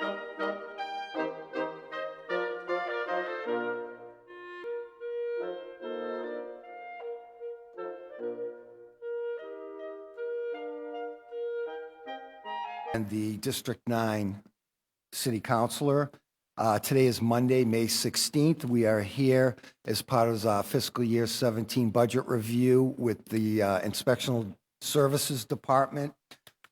And the District 9 City Councilor. Today is Monday, May 16th. We are here as part of our fiscal year 17 budget review with the Inspectional Services Department.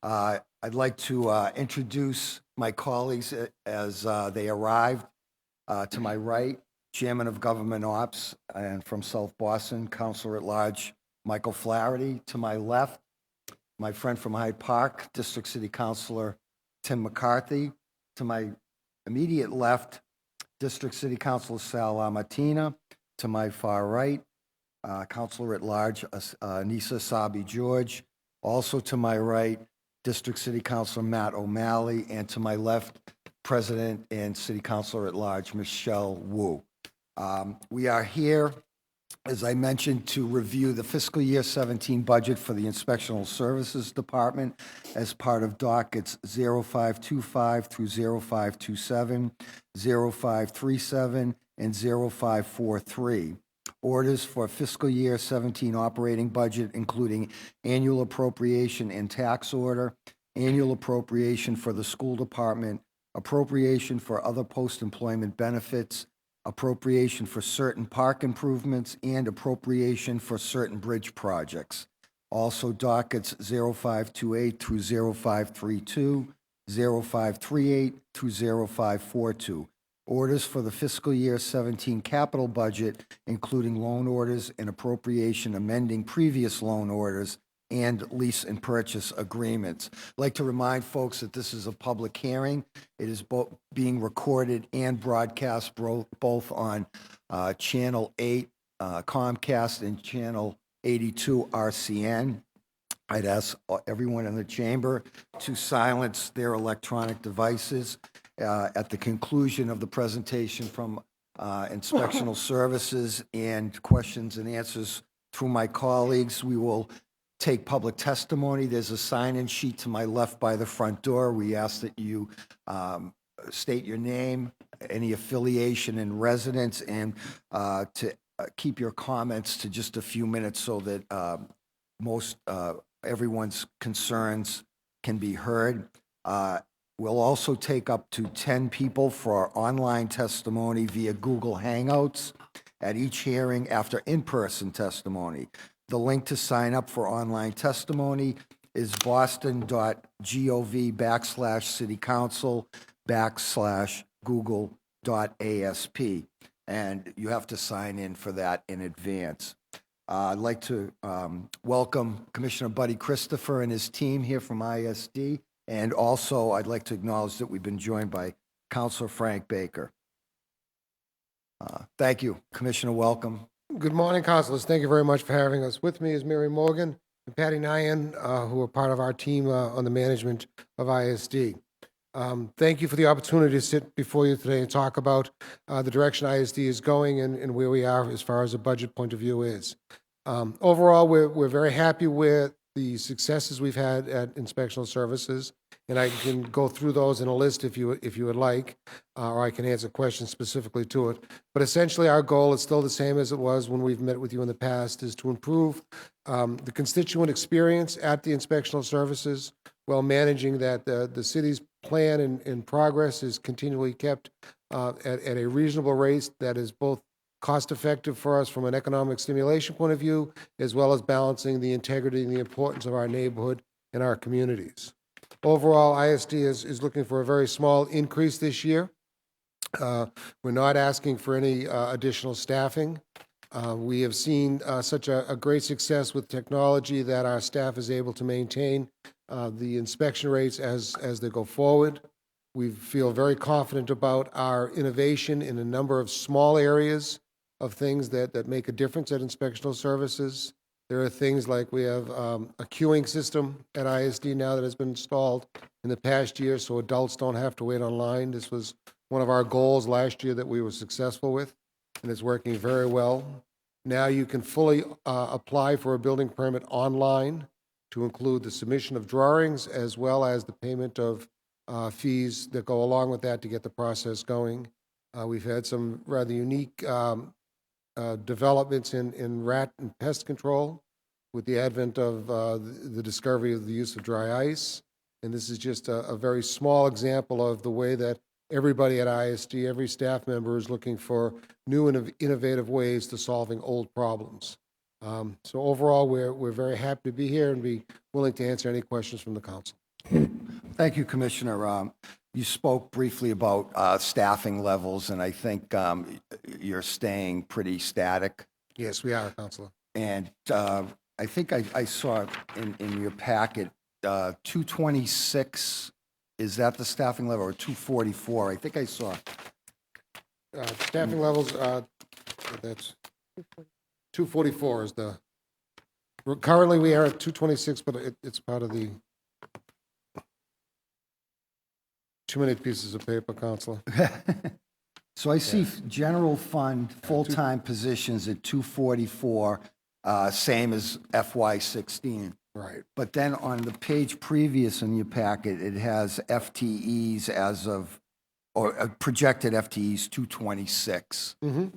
I'd like to introduce my colleagues as they arrived. To my right, Chairman of Government Ops and from South Boston, Councilor at Large Michael Flaherty. To my left, my friend from Hyde Park, District City Councilor Tim McCarthy. To my immediate left, District City Councilor Sal Martina. To my far right, Councilor at Large Anissa Sabi George. Also to my right, District City Councilor Matt O'Malley. And to my left, President and City Councilor at Large Michelle Wu. We are here, as I mentioned, to review the fiscal year 17 budget for the Inspectional Services Department as part of dockets 0525 through 0527, 0537, and 0543. Orders for fiscal year 17 operating budget, including annual appropriation and tax order, annual appropriation for the school department, appropriation for other post-employment benefits, appropriation for certain park improvements, and appropriation for certain bridge projects. Also dockets 0528 through 0532, 0538 through 0542. Orders for the fiscal year 17 capital budget, including loan orders and appropriation amending previous loan orders and lease and purchase agreements. I'd like to remind folks that this is a public hearing. It is being recorded and broadcast both on Channel 8 Comcast and Channel 82 RCN. I'd ask everyone in the chamber to silence their electronic devices. At the conclusion of the presentation from Inspectional Services and questions and answers through my colleagues, we will take public testimony. There's a sign-in sheet to my left by the front door. We ask that you state your name, any affiliation and residence, and to keep your comments to just a few minutes so that everyone's concerns can be heard. We'll also take up to 10 people for online testimony via Google Hangouts at each hearing after in-person testimony. The link to sign up for online testimony is boston.gov/citycouncil/google.asp. And you have to sign in for that in advance. I'd like to welcome Commissioner Buddy Christopher and his team here from ISD. And also, I'd like to acknowledge that we've been joined by Councilor Frank Baker. Thank you. Commissioner, welcome. Good morning, councilors. Thank you very much for having us. With me is Mary Morgan and Patty Nyan, who are part of our team on the management of ISD. Thank you for the opportunity to sit before you today and talk about the direction ISD is going and where we are as far as a budget point of view is. Overall, we're very happy with the successes we've had at Inspectional Services, and I can go through those in a list if you would like, or I can answer questions specifically to it. But essentially, our goal is still the same as it was when we've met with you in the past, is to improve the constituent experience at the Inspectional Services while managing that the city's plan and progress is continually kept at a reasonable rate that is both cost-effective for us from an economic stimulation point of view, as well as balancing the integrity and the importance of our neighborhood and our communities. Overall, ISD is looking for a very small increase this year. We're not asking for any additional staffing. We have seen such a great success with technology that our staff is able to maintain the inspection rates as they go forward. We feel very confident about our innovation in a number of small areas of things that make a difference at Inspectional Services. There are things like we have a queuing system at ISD now that has been installed in the past year so adults don't have to wait online. This was one of our goals last year that we were successful with, and it's working very well. Now you can fully apply for a building permit online to include the submission of drawings as well as the payment of fees that go along with that to get the process going. We've had some rather unique developments in rat and pest control with the advent of the discovery of the use of dry ice. And this is just a very small example of the way that everybody at ISD, every staff member is looking for new and innovative ways to solving old problems. So overall, we're very happy to be here and be willing to answer any questions from the council. Thank you, Commissioner. You spoke briefly about staffing levels, and I think you're staying pretty static. Yes, we are, Councilor. And I think I saw in your packet, 226, is that the staffing level, or 244? I think I saw. Staffing levels, that's 244 is the, currently we are at 226, but it's part of the, too many pieces of paper, Counselor. So I see general fund full-time positions at 244, same as FY16. Right. But then on the page previous in your packet, it has FTEs as of, or projected FTEs 226. Mm-hmm.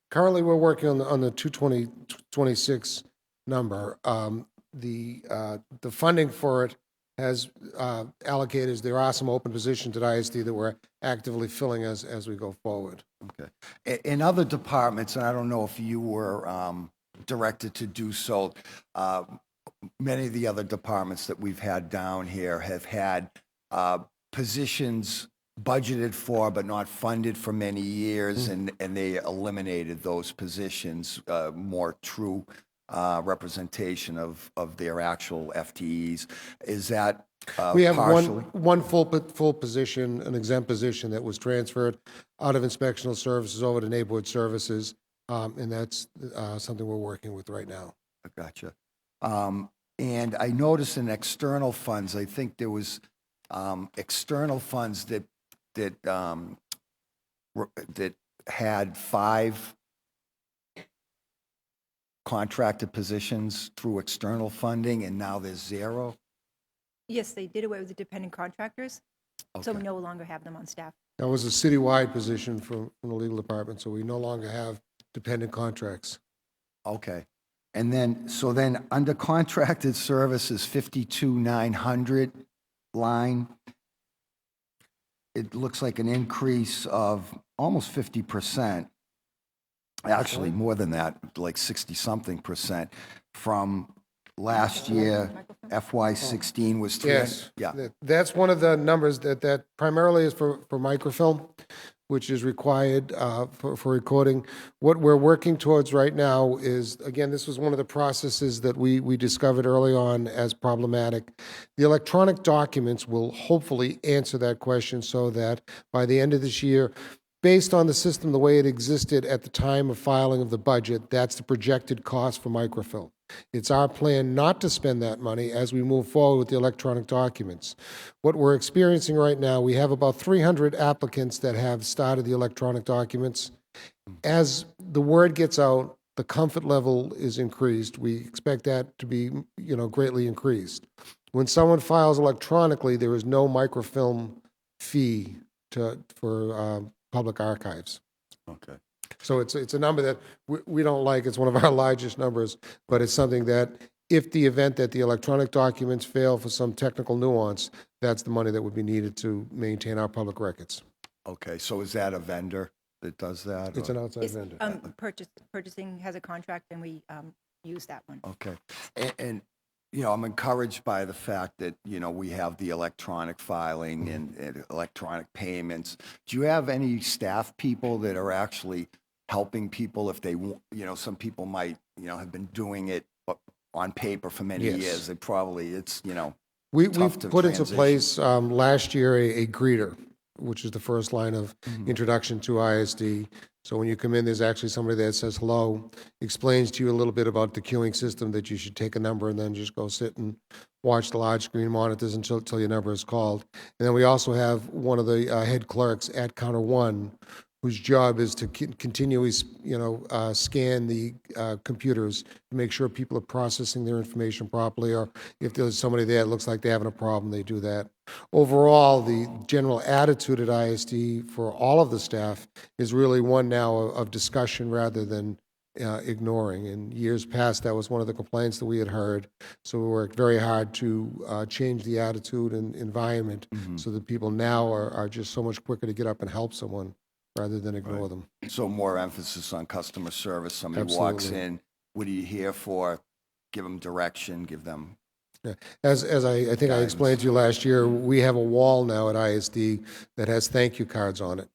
Currently, we're working on the 226 number. The funding for it has allocated. There are some open positions at ISD that we're actively filling as we go forward. Okay. In other departments, and I don't know if you were directed to do so, many of the other departments that we've had down here have had positions budgeted for but not funded for many years, and they eliminated those positions, more true representation of their actual FTEs. Is that we have partially? one full position, an exempt position that was transferred out of inspectional services over to neighborhood services, and that's something we're working with right now. Gotcha. And I noticed in external funds, I think there was external funds that had 5 contracted positions through external funding, and now there's 0. Yes, they did away with the dependent contractors, so we Okay. no longer have them on staff. That was a citywide position from the legal department, so we no longer have dependent contracts. Okay. And then, so then under contracted services, 52,900 line, it looks like an increase of almost 50%. Actually, more than that, like 60-something% from last year. FY16 was 3. Yes. Yeah. That's one of the numbers that primarily is for microfilm, which is required for recording. What we're working towards right now is, again, this was one of the processes that we discovered early on as problematic. The electronic documents will hopefully answer that question so that by the end of this year, based on the system the way it existed at the time of filing of the budget, that's the projected cost for microfilm. It's our plan not to spend that money as we move forward with the electronic documents. What we're experiencing right now, we have about 300 applicants that have started the electronic documents. As the word gets out, the comfort level is increased. We expect that to be, greatly increased. When someone files electronically, there is no microfilm fee for public archives. Okay. So it's a number that we don't like. It's one of our largest numbers, but it's something that if the event that the electronic documents fail for some technical nuance, that's the money that would be needed to maintain our public records. Okay. So is that a vendor that does that? It's or- an outside Yes, vendor. purchasing has a contract, and we use that one. Okay. And I'm encouraged by the fact that, we have the electronic filing and electronic payments. Do you have any staff people that are actually helping people if they, some people might, have been doing it on paper for many Yes. years. They probably, We tough to put into transition. place last year a greeter, which is the first line of introduction to ISD. So when you come in, there's actually somebody that says hello, explains to you a little bit about the queuing system, that you should take a number and then just go sit and watch the large screen monitors until your number is called. And then we also have one of the head clerks at counter 1 whose job is to continually, scan the computers to make sure people are processing their information properly, or if there's somebody there that looks like they're having a problem, they do that. Overall, the general attitude at ISD for all of the staff is really one now of discussion rather than ignoring. In years past, that was one of the complaints that we had heard. So we worked very hard to change the attitude and environment so that people now are just so much quicker to get up and help someone rather than ignore them. So more emphasis on customer service. Somebody walks Absolutely. in, what are you here for? Give them direction, give them, Yeah. As I think I explained to you last year, we have a wall now at ISD that has thank you cards on it.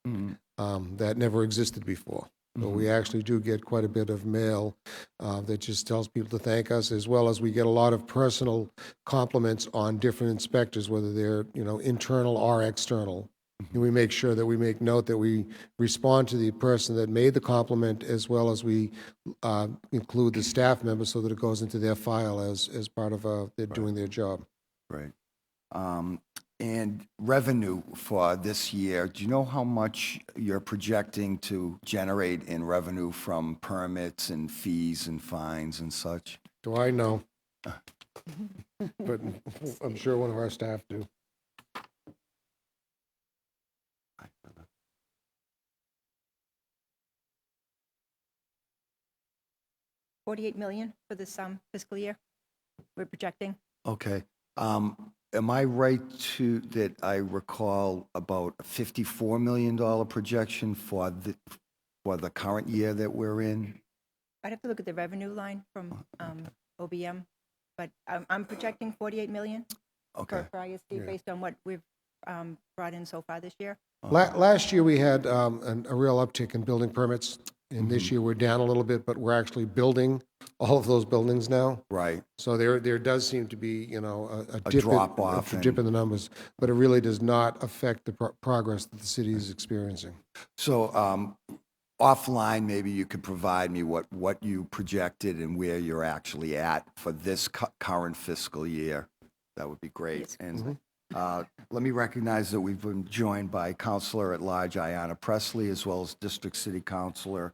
That never existed before. So we actually do get quite a bit of mail that just tells people to thank us, as well as we get a lot of personal compliments on different inspectors, whether they're internal or external. And we make sure that we make note that we respond to the person that made the compliment, as well as we include the staff member so that it goes into their file as part of they're doing their job. right. And revenue for this year, do you know how much you're projecting to generate in revenue from permits and fees and fines and such? Do I know? But I'm sure one of our staff do. $48 million for this fiscal year, we're projecting. Okay. Am I right that I recall about a $54 million projection for the current year that we're in? I'd have to look at the revenue line from OBM, but I'm projecting $48 million Okay. for ISD based on what we've brought in so far this year. Last year, we had a real uptick in building permits, and this year we're down a little bit, but we're actually building all of those buildings now. Right. So there does seem to be, a dip, drop-off a dip in the numbers, but it really does not affect the progress that the city is experiencing. So offline, maybe you could provide me what you projected and where you're actually at for this current fiscal year. That would be great. Yes. And let me recognize that we've been joined by Councilor at Large Ayanna Presley, as well as District City Councilor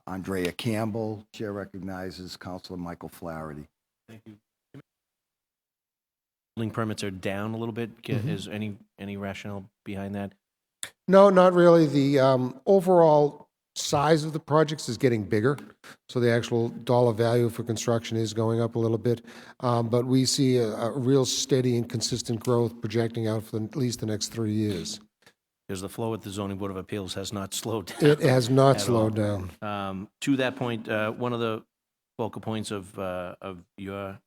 Andrea Campbell. Chair recognizes Councilor Michael Flaherty. Thank you. Building permits are down a little bit. Is any rationale behind that? No, not really. The overall size of the projects is getting bigger, so the actual dollar value for construction is going up a little bit. But we see a real steady and consistent growth projecting out for at least the next 3 years. Because the flow at the Zoning Board of Appeals has not slowed down. It has not at slowed all. down. To that point, one of the focal points of your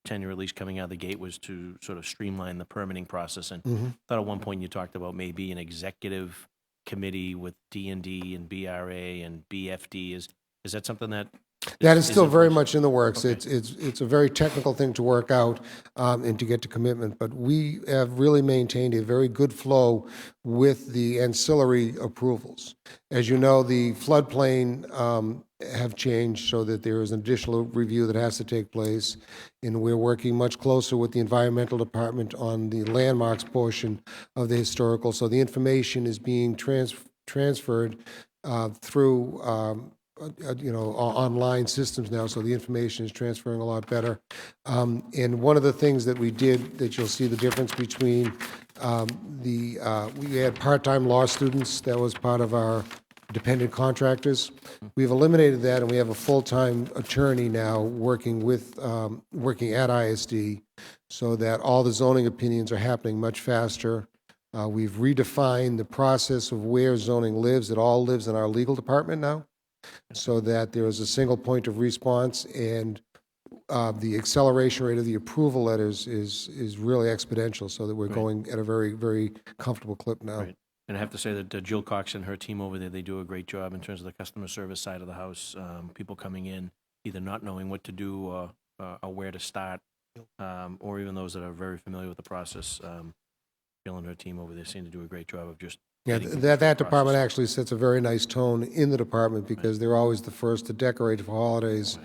tenure, at least coming out of the gate, was to sort of streamline the permitting process. And I thought at one point you talked about maybe an executive committee with D&D and BRA and BFD. Is that something that That is still in very place? much in the works. Okay. It's a very technical thing to work out and to get to commitment, but we have really maintained a very good flow with the ancillary approvals. As you know, the floodplain have changed so that there is an additional review that has to take place, and we're working much closer with the environmental department on the landmarks portion of the historical. So the information is being transferred through online systems now, so the information is transferring a lot better. And one of the things that we did that you'll see the difference between we had part-time law students. That was part of our dependent contractors. We've eliminated that, and we have a full-time attorney now working at ISD, so that all the zoning opinions are happening much faster. We've redefined the process of where zoning lives. It all lives in our legal department now, so that there is a single point of response, and the acceleration rate of the approval letters is really exponential, so that we're going at a very, very comfortable clip now. Right. And I have to say that Jill Cox and her team over there, they do a great job in terms of the customer service side of the house. People coming in, either not knowing what to do or where to start, or even those that are very familiar with the process. Jill and her team over there seem to do a great job of just Yeah, getting that the department process. actually sets a very nice tone in the department, because they're always the first to decorate for holidays,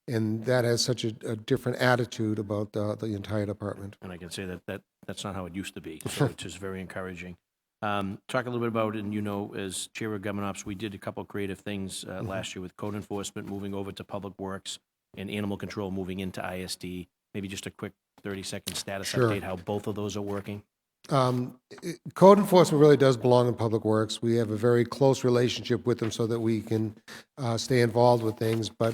and that has such a different attitude about the entire department. And I can say that that's not how it used to be, so it's just very encouraging. Talk a little bit about, and you know, as Chair of Government Ops, we did a couple creative things last year with code enforcement moving over to Public Works and animal control moving into ISD. Maybe just a quick 30-second status Sure. update, how both of those are working. Code enforcement really does belong in Public Works. We have a very close relationship with them so that we can stay involved with things. But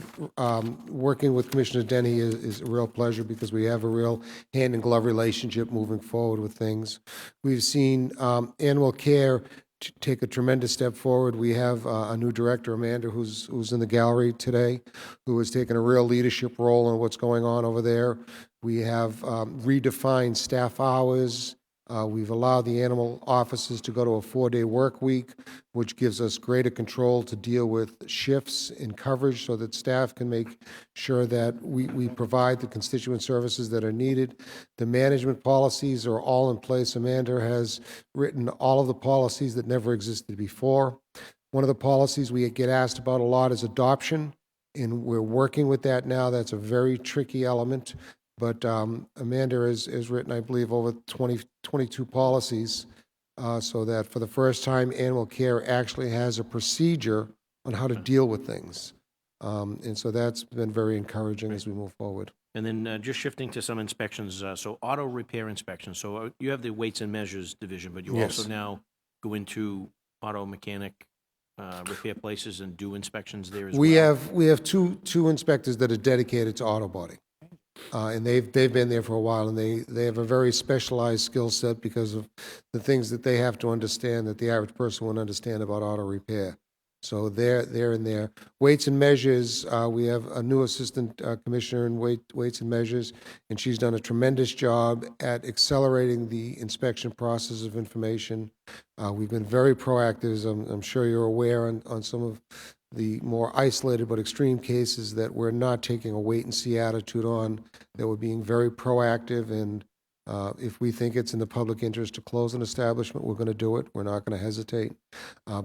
working with Commissioner Denny is a real pleasure because we have a real hand-in-glove relationship moving forward with things. We've seen animal care take a tremendous step forward. We have a new director, Amanda, who's in the gallery today, who has taken a real leadership role in what's going on over there. We have redefined staff hours. We've allowed the animal offices to go to a 4-day work week, which gives us greater control to deal with shifts in coverage so that staff can make sure that we provide the constituent services that are needed. The management policies are all in place. Amanda has written all of the policies that never existed before. One of the policies we get asked about a lot is adoption, and we're working with that now. That's a very tricky element. But Amanda has written, I believe, over 22 policies so that for the first time, animal care actually has a procedure on how to deal with things. And so that's been very encouraging as we move forward. And then just shifting to some inspections, so auto repair inspections. So you have the weights and measures division, but you Yes. also now go into auto mechanic repair places and do inspections there as well. We have two inspectors that are dedicated to auto body. And they've been there for a while, and they have a very specialized skill set because of the things that they have to understand that the average person won't understand about auto repair. So they're in there. Weights and measures, we have a new assistant commissioner in weights and measures, and she's done a tremendous job at accelerating the inspection process of information. We've been very proactive, as I'm sure you're aware, on some of the more isolated but extreme cases that we're not taking a wait-and-see attitude on, that we're being very proactive, and if we think it's in the public interest to close an establishment, we're going to do it. We're not going to hesitate.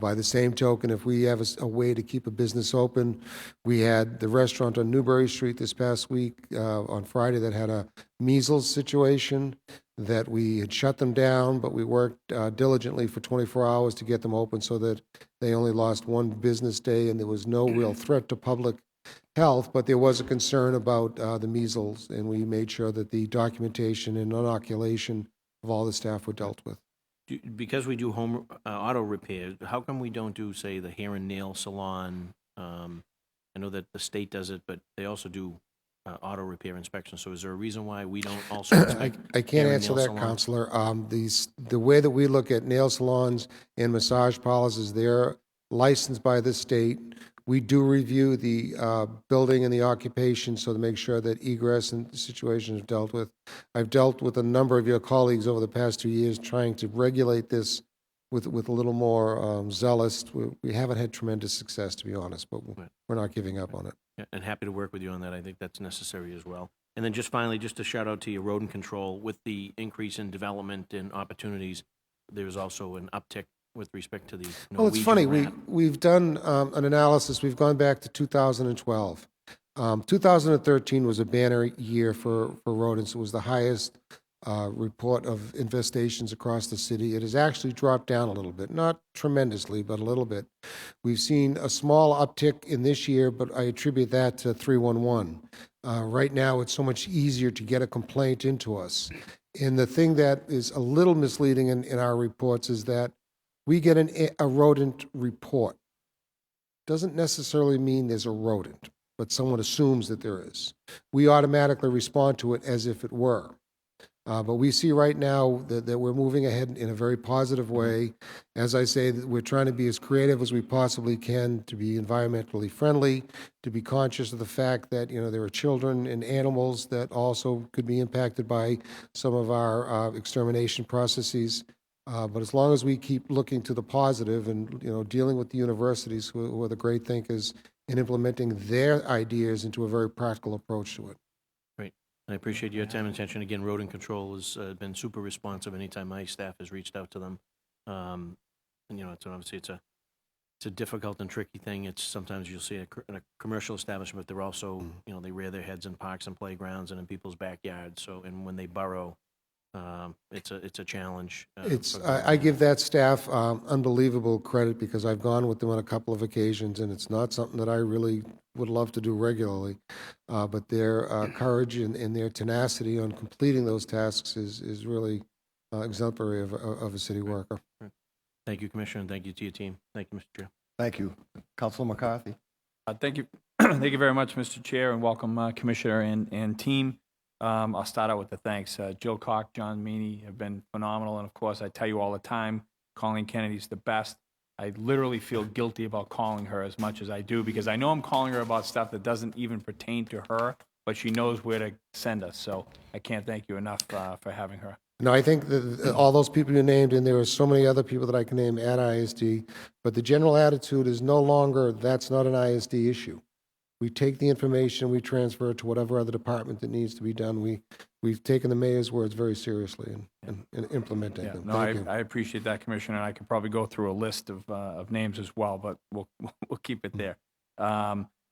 By the same token, if we have a way to keep a business open, we had the restaurant on Newbury Street this past week, on Friday, that had a measles situation that we had shut them down, but we worked diligently for 24 hours to get them open so that they only lost one business day, and there was no real threat to public health, but there was a concern about the measles, and we made sure that the documentation and inoculation of all the staff were dealt with. Because we do home auto repair, how come we don't do, say, the hair and nail salon? I know that the state does it, but they also do auto repair inspections. So is there a reason why we don't also inspect I can't hair and answer nail that, salons? Counselor. The way that we look at nail salons and massage parlors is they're licensed by the state. We do review the building and the occupation so to make sure that egress and situations are dealt with. I've dealt with a number of your colleagues over the past 2 years trying to regulate this with a little more zealous. We haven't had tremendous success, to be honest, but we're not giving up on it. Yeah, and happy to work with you on that. I think that's necessary as well. And then just finally, just a shout out to your rodent control. With the increase in development and opportunities, there's also an uptick with respect to the Well, it's Norwegian funny. rat. We've done an analysis. We've gone back to 2012. 2013 was a banner year for rodents. It was the highest report of infestations across the city. It has actually dropped down a little bit, not tremendously, but a little bit. We've seen a small uptick in this year, but I attribute that to 311. Right now, it's so much easier to get a complaint into us. And the thing that is a little misleading in our reports is that we get a rodent report. Doesn't necessarily mean there's a rodent, but someone assumes that there is. We automatically respond to it as if it were. But we see right now that we're moving ahead in a very positive way. As I say, that we're trying to be as creative as we possibly can to be environmentally friendly, to be conscious of the fact that, there are children and animals that also could be impacted by some of our extermination processes. But as long as we keep looking to the positive and, dealing with the universities who are the great thinkers and implementing their ideas into a very practical approach to it. Great. I appreciate your time and attention. Again, rodent control has been super responsive anytime my staff has reached out to them. And, it's obviously it's a difficult and tricky thing. It's sometimes you'll see in a commercial establishment, they're also, they rear their heads in parks and playgrounds and in people's backyards. So, and when they burrow, it's a challenge. It's, for I give that staff unbelievable credit because I've gone with them on a couple of occasions, and it's not something that I really would love to do regularly. But their courage and their tenacity on completing those tasks is really exemplary of a city worker. Thank you, Commissioner, and thank you to your team. Thank you, Mr. Chair. Thank you. Councilor McCarthy. Thank you. Thank you very much, Mr. Chair, and welcome, Commissioner and team. I'll start out with the thanks. Jill Cock, John Meany have been phenomenal, and of course, I tell you all the time, Colleen Kennedy's the best. I literally feel guilty about calling her as much as I do because I know I'm calling her about stuff that doesn't even pertain to her, but she knows where to send us. So I can't thank you enough for having her. No, I think that all those people you named, and there are so many other people that I can name at ISD, but the general attitude is no longer, that's not an ISD issue. We take the information, we transfer it to whatever other department that needs to be done. We've taken the mayor's words very seriously and implementing them. No, Thank you. I appreciate that, Commissioner, and I could probably go through a list of names as well, but we'll keep it there.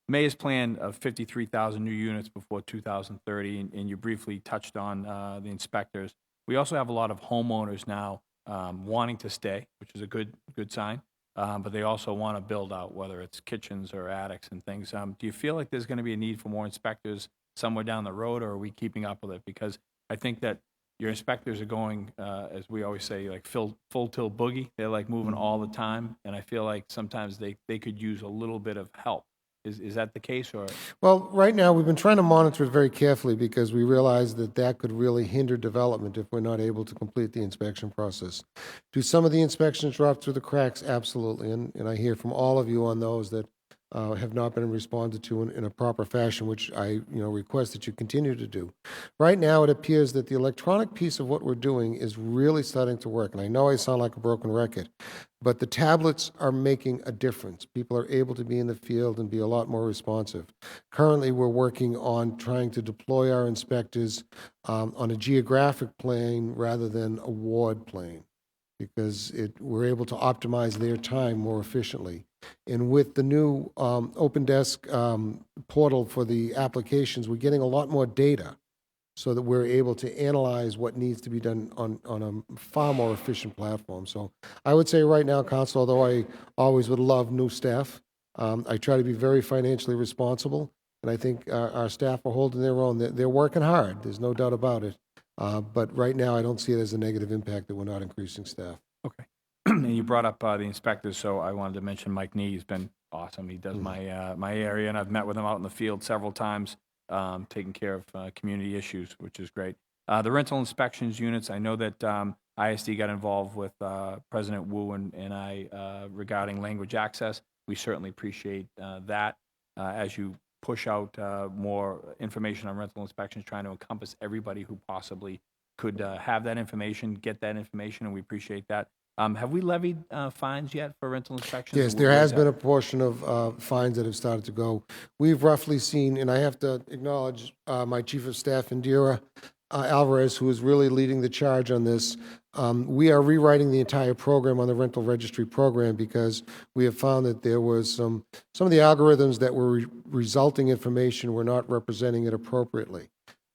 Mayor's plan of 53,000 new units before 2030, and you briefly touched on the inspectors. We also have a lot of homeowners now wanting to stay, which is a good sign, but they also want to build out, whether it's kitchens or attics and things. Do you feel like there's going to be a need for more inspectors somewhere down the road, or are we keeping up with it? Because I think that your inspectors are going, as we always say, like full tilt boogie. They're like moving all the time, and I feel like sometimes they could use a little bit of help. Is that the case, or? Well, right now, we've been trying to monitor it very carefully because we realize that that could really hinder development if we're not able to complete the inspection process. Do some of the inspections drop through the cracks? Absolutely, and I hear from all of you on those that have not been responded to in a proper fashion, which I request that you continue to do. Right now, it appears that the electronic piece of what we're doing is really starting to work, and I know I sound like a broken record, but the tablets are making a difference. People are able to be in the field and be a lot more responsive. Currently, we're working on trying to deploy our inspectors on a geographic plane rather than a ward plane, because we're able to optimize their time more efficiently. And with the new Open Desk portal for the applications, we're getting a lot more data so that we're able to analyze what needs to be done on a far more efficient platform. So I would say right now, Council, although I always would love new staff, I try to be very financially responsible, and I think our staff are holding their own. They're working hard, there's no doubt about it. But right now, I don't see it as a negative impact that we're not increasing staff. Okay. And you brought up the inspectors, so I wanted to mention Mike Nee. He's been awesome. He does my area, and I've met with him out in the field several times, taking care of community issues, which is great. The rental inspections units, I know that ISD got involved with President Wu and I regarding language access. We certainly appreciate that as you push out more information on rental inspections, trying to encompass everybody who possibly could have that information, get that information, and we appreciate that. Have we levied fines yet for rental inspections? Yes, there has been a portion of fines that have started to go. We've roughly seen, and I have to acknowledge my Chief of Staff, Indira Alvarez, who is really leading the charge on this. We are rewriting the entire program on the rental registry program because we have found that there was some of the algorithms that were resulting information were not representing it appropriately.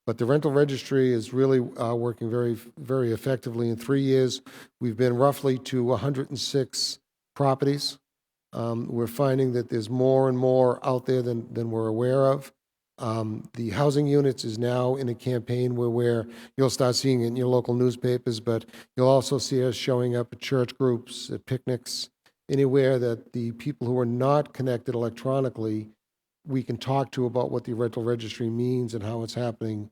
But the rental registry is really working very, very effectively. In 3 years, we've been roughly to 106 properties. We're finding that there's more and more out there than we're aware of. The housing units is now in a campaign where you'll start seeing it in your local newspapers, but you'll also see us showing up at church groups, at picnics, anywhere that the people who are not connected electronically, we can talk to about what the rental registry means and how it's happening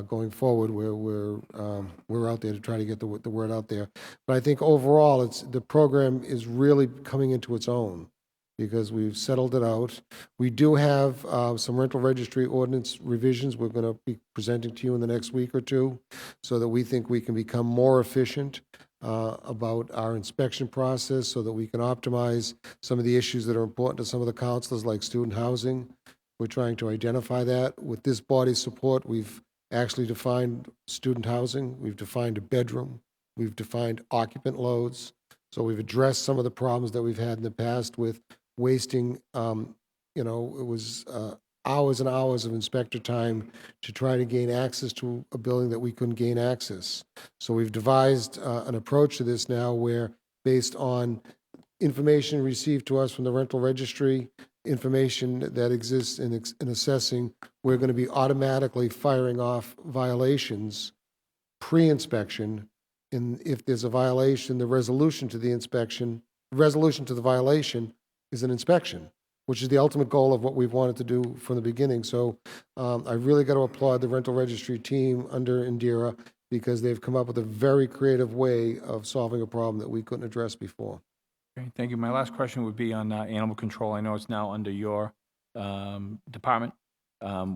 going forward. We're out there to try to get the word out there. But I think overall, the program is really coming into its own because we've settled it out. We do have some rental registry ordinance revisions we're going to be presenting to you in the next week or two so that we think we can become more efficient about our inspection process so that we can optimize some of the issues that are important to some of the councilors, like student housing. We're trying to identify that. With this body's support, we've actually defined student housing. We've defined a bedroom. We've defined occupant loads. So we've addressed some of the problems that we've had in the past with wasting, it was hours and hours of inspector time to try to gain access to a building that we couldn't gain access. So we've devised an approach to this now where, based on information received to us from the rental registry, information that exists in assessing, we're going to be automatically firing off violations pre-inspection. And if there's a violation, the resolution to the violation is an inspection, which is the ultimate goal of what we've wanted to do from the beginning. So I really got to applaud the rental registry team under Indira, because they've come up with a very creative way of solving a problem that we couldn't address before. Okay, thank you. My last question would be on animal control. I know it's now under your department.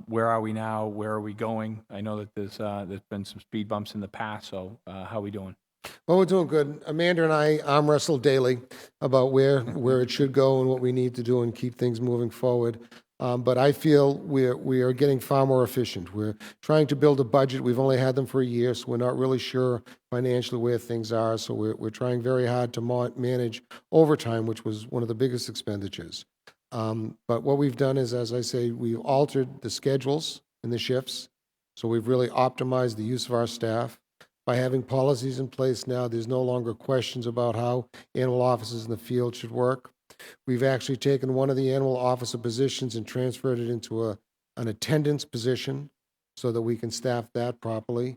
Where are we now? Where are we going? I know that there's been some speed bumps in the past, so how are we doing? Well, we're doing good. Amanda and I arm wrestle daily about where it should go and what we need to do and keep things moving forward. But I feel we are getting far more efficient. We're trying to build a budget. We've only had them for a year, so we're not really sure financially where things are. So we're trying very hard to manage overtime, which was one of the biggest expenditures. But what we've done is, as I say, we've altered the schedules and the shifts. So we've really optimized the use of our staff. By having policies in place now, there's no longer questions about how animal officers in the field should work. We've actually taken one of the animal officer positions and transferred it into an attendance position so that we can staff that properly.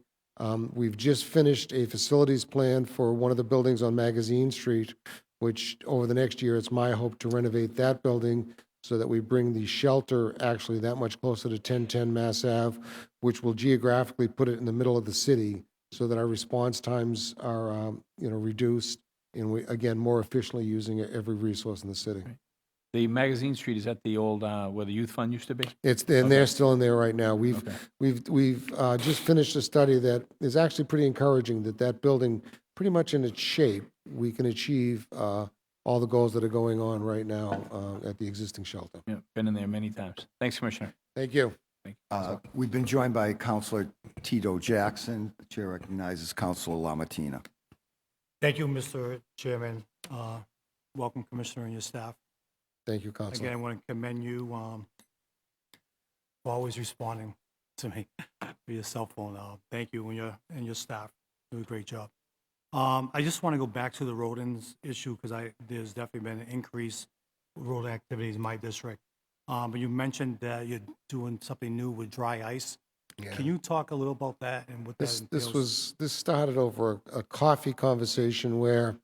We've just finished a facilities plan for one of the buildings on Magazine Street, which over the next year, it's my hope to renovate that building so that we bring the shelter actually that much closer to 1010 Mass Ave, which will geographically put it in the middle of the city so that our response times are reduced, and we, again, more efficiently using every resource in the city. The Magazine Street, is that the old, where the youth fund used to be? It's and they're still in there right now. We've just finished a study that is actually pretty encouraging, that building, pretty much in its shape, we can achieve all the goals that are going on right now at the existing shelter. Yeah, been in there many times. Thanks, Commissioner. Thank you. We've been joined by Councilor Tito Jackson. The chair recognizes Councilor LaMattina. Thank you, Mr. Chairman. Welcome, Commissioner, and your staff. Thank you, Councilor. Again, I want to commend you for always responding to me via your cell phone. Thank you and your staff. Do a great job. I just want to go back to the rodents issue because there's definitely been an increase in rodent activities in my district. But you mentioned that you're doing something new with dry ice. Yeah. Can you talk a little about that and what that entails? This started over a coffee conversation where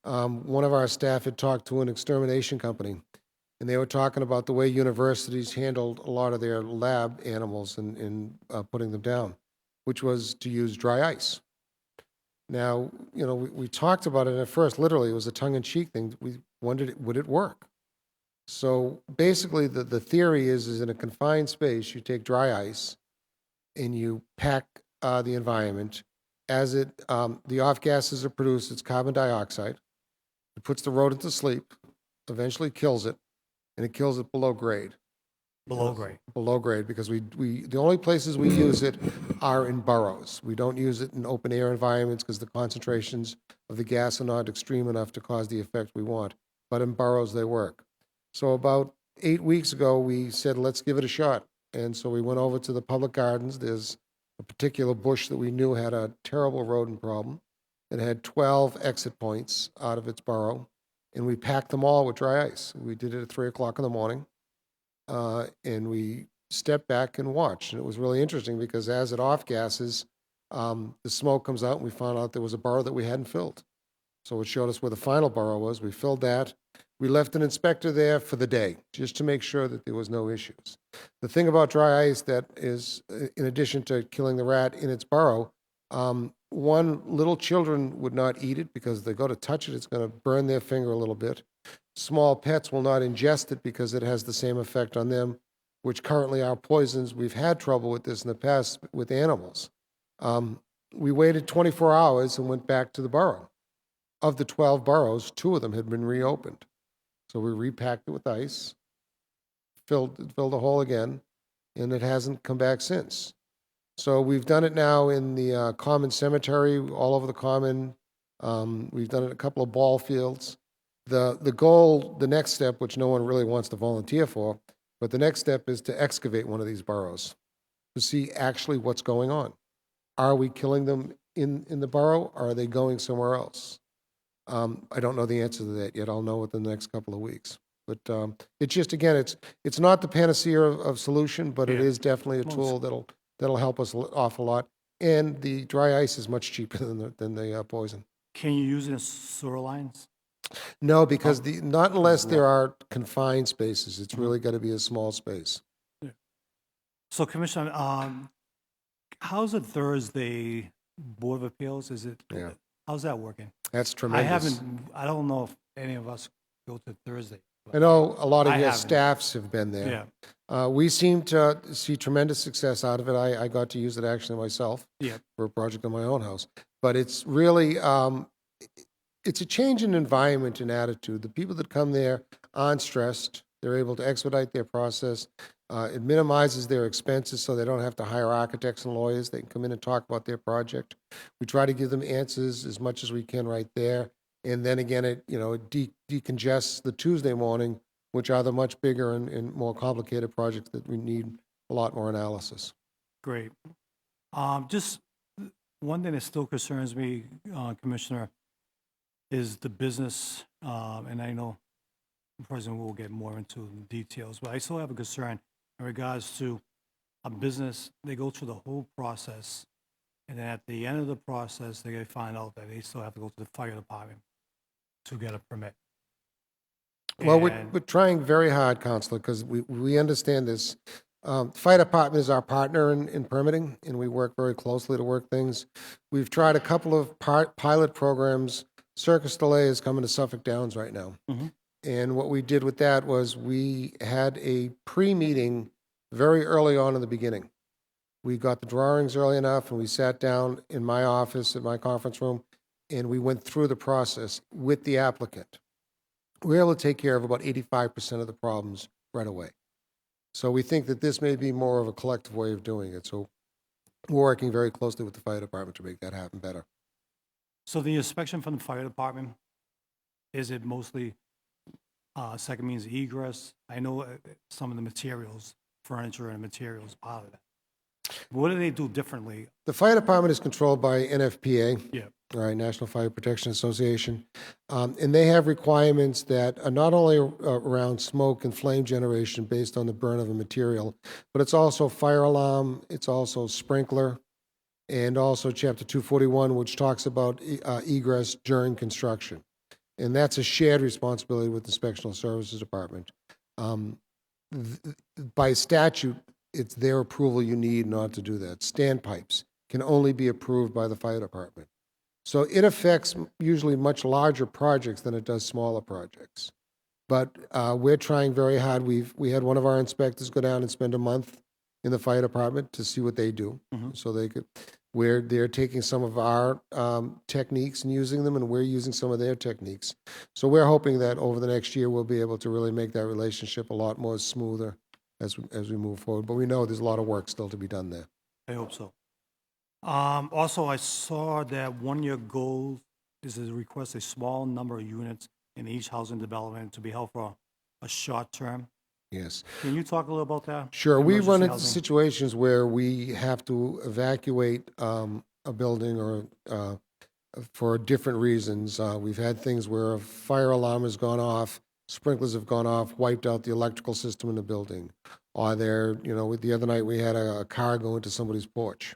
one of our staff had talked to an extermination company, and they were talking about the way universities handled a lot of their lab animals and putting them down, which was to use dry ice. Now, we talked about it at first, literally, it was a tongue-in-cheek thing. We wondered, would it work? So basically, the theory is in a confined space, you take dry ice and you pack the environment. As the off gases are produced, it's carbon dioxide. It puts the rodent to sleep, eventually kills it, and it kills it below grade. Below grade. Below grade, because the only places we use it are in burrows. We don't use it in open air environments because the concentrations of the gas are not extreme enough to cause the effect we want. But in burrows, they work. So about 8 weeks ago, we said, let's give it a shot. And so we went over to the public gardens. There's a particular bush that we knew had a terrible rodent problem. It had 12 exit points out of its burrow, and we packed them all with dry ice. We did it at 3 o'clock in the morning, and we stepped back and watched. And it was really interesting because as it off gases, the smoke comes out, and we found out there was a burrow that we hadn't filled. So it showed us where the final burrow was. We filled that. We left an inspector there for the day, just to make sure that there was no issues. The thing about dry ice that is, in addition to killing the rat in its burrow, little children would not eat it because they go to touch it, it's going to burn their finger a little bit. Small pets will not ingest it because it has the same effect on them, which currently are poisons. We've had trouble with this in the past with animals. We waited 24 hours and went back to the burrow. Of the 12 burrows, 2 of them had been reopened. So we repacked it with ice, filled the hole again, and it hasn't come back since. So we've done it now in the common cemetery, all over the common. We've done it in a couple of ball fields. The goal, the next step, which no one really wants to volunteer for, But the next step is to excavate one of these burrows to see actually what's going on. Are we killing them in the burrow, or are they going somewhere else? I don't know the answer to that yet. I'll know within the next couple of weeks. But it's just, again, it's not the panacea of solution, but it Yeah. is definitely a tool that'll help us an awful lot. And the dry ice is much cheaper than the poison. Can you use it in sewer lines? No, because not unless there are confined spaces. It's really got to be a small space. So Commissioner, how's the Thursday Board of Appeals? Yeah. How's that working? That's tremendous. I don't know if any of us go to Thursday. I know a lot of I your haven't. staffs have been there. Yeah, We seem to see tremendous success out of it. I got to use it actually myself yeah, for a project on my own house. But it's really, it's a change in environment and attitude. The people that come there aren't stressed. They're able to expedite their process. It minimizes their expenses so they don't have to hire architects and lawyers. They can come in and talk about their project. We try to give them answers as much as we can right there. And then again, it decongests the Tuesday morning, which are the much bigger and more complicated projects that we need a lot more analysis. great. Just one thing that still concerns me, Commissioner, is the business, and I know the President will get more into details, but I still have a concern in regards to a business. They go through the whole process, and then at the end of the process, they find out that they still have to go to the fire department to get a permit. Well, we're And- trying very hard, Counselor, because we understand this. Fire department is our partner in permitting, and we work very closely to work things. We've tried a couple of pilot programs. Circus Delay is coming to Suffolk Downs right now. Mhm. And what we did with that was we had a pre-meeting very early on in the beginning. We got the drawings early enough, and we sat down in my office, in my conference room, and we went through the process with the applicant. We were able to take care of about 85% of the problems right away. So we think that this may be more of a collective way of doing it. So we're working very closely with the fire department to make that happen better. So the inspection from the fire department, is it mostly second means of egress? I know some of the materials, furniture and materials, part of that. What do they do differently? The fire department is controlled by NFPA, Yeah, all right, National Fire Protection Association, and they have requirements that are not only around smoke and flame generation based on the burn of a material, but it's also fire alarm, it's also sprinkler, and also Chapter 241, which talks about egress during construction. And that's a shared responsibility with the Inspectional Services Department. By statute, it's their approval you need in order to do that. Standpipes can only be approved by the fire department. So it affects usually much larger projects than it does smaller projects. But we're trying very hard. We had one of our inspectors go down and spend a month in the fire department to see what they do. So they're taking some of our techniques and using them, and we're using some of their techniques. So we're hoping that over the next year, we'll be able to really make that relationship a lot more smoother as we move forward. But we know there's a lot of work still to be done there. I hope so. Also, I saw that one of your goals is to request a small number of units in each housing development to be held for a short term. Yes. Can you talk a little about that? Sure. We Emergency run into housing? situations where we have to evacuate a building or for different reasons. We've had things where a fire alarm has gone off, sprinklers have gone off, wiped out the electrical system in the building. Or the other night we had a car go into somebody's porch.